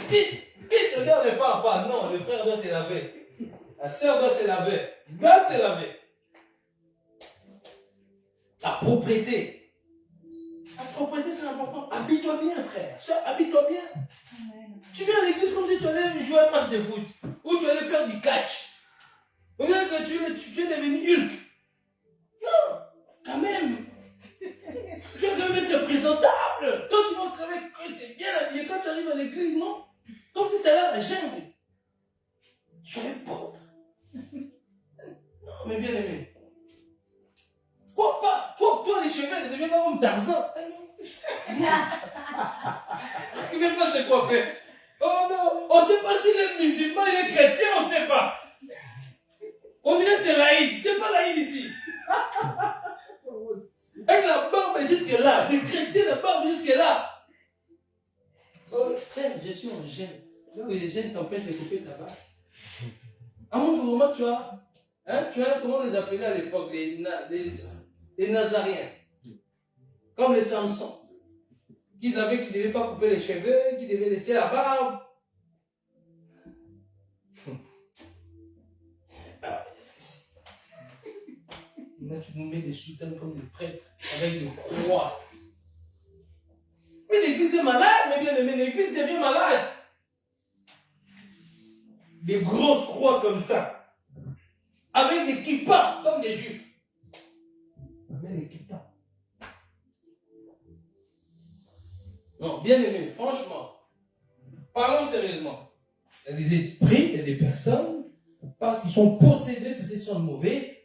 Quitte, le gars ne part pas. Non, le frère doit se laver. La sœur doit se laver. Il doit se laver. La propriété. La propriété, c'est important. Habille-toi bien, frère. Sœur, habille-toi bien.
Amen.
Tu viens à l'église comme si tu allais jouer un match de foot. Ou tu allais faire du catch. Ou bien que tu es devenu Hulk. Non, quand même. Tu dois quand même être présentable. Toi, tu vas au travail, tu es bien habillé. Quand tu arrives à l'église, non? Comme si tu allais à la jungle. Soyez propre. Non, mais bien aimé. Quoi pas? Toi, les cheveux ne deviennent pas comme Tarzan. Il ne veut pas se coiffer. Oh non, on ne sait pas s'il est musulman, il est chrétien, on ne sait pas. On dirait que c'est l'Aïd, c'est pas l'Aïd ici. Avec la barbe jusque là, les chrétiens, la barbe jusque là. Oh, frère, je suis en gêne. Donc les gènes t'empêchent de couper ta barbe. À mon moment, tu as, comment on les appelait à l'époque, les Nazariens. Comme les Samson. Qu'ils savaient qu'ils ne devaient pas couper les cheveux, qu'ils devaient laisser la barbe. Maintenant, tu nous mets des soutanes comme des prêtres avec des croix. Mais l'église est malade, mais bien aimé, l'église devient malade. Des grosses croix comme ça. Avec des kippas, comme des juifs. Mais les kippas. Non, bien aimé, franchement. Parlons sérieusement. Il y a des esprits, il y a des personnes, parce qu'ils sont possédés, ceux-ci sont mauvais.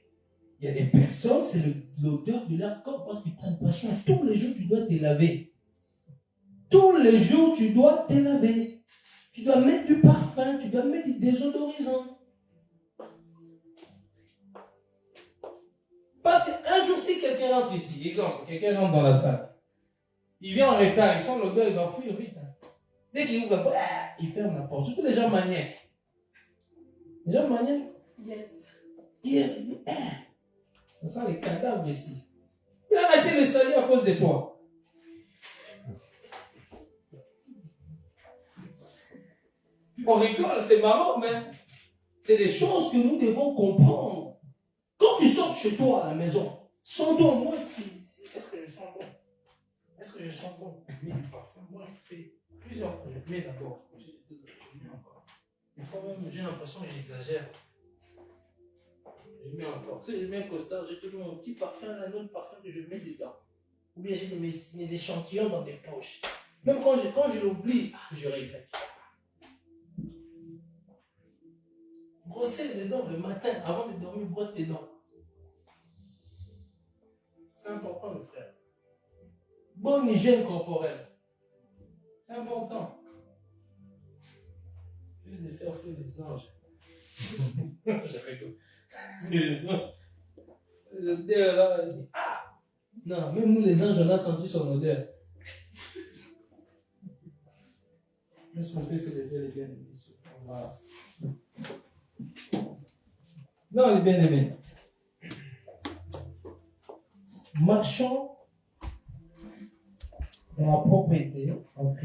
Il y a des personnes, c'est l'odeur de leur corps parce qu'ils prennent passion. Tous les jours, tu dois te laver. Tous les jours, tu dois te laver. Tu dois mettre du parfum, tu dois mettre du désodorisant. Parce qu'un jour, si quelqu'un rentre ici, exemple, quelqu'un rentre dans la salle, il vient en retard, il sent l'odeur, il va fuir vite. Dès qu'il ouvre la porte, il ferme la porte. Surtout les gens maniaques. Les gens maniaques.
Yes.
Il dit, ça sent les cadavres ici. Il a arrêté de salir à cause de toi. On rigole, c'est marrant, mais c'est des choses que nous devons comprendre. Quand tu sors chez toi à la maison, sens-toi au moins est-ce que je sens bon? Est-ce que je sens bon? Je mets du parfum. Moi, je fais plusieurs fois. Je mets d'abord. Je mets encore. Des fois même, j'ai l'impression que j'exagère. Je mets encore. Tu sais, je mets un costard, j'ai toujours mon petit parfum, un autre parfum que je mets dedans. Ou bien j'ai mes échantillons dans des poches. Même quand je l'oublie, je regrette. Brosser les dents le matin, avant de dormir, brosse tes dents. C'est important, le frère. Bonne hygiène corporelle. C'est important. Juste de faire feu les anges. Je rigole. Les anges. L'odeur là, ah! Non, même nous les anges, on a senti son odeur. Laisse-moi faire ce lever les bien-aimés. Voilà. Non, les bien-aimés. Marchons dans la propriété en Christ.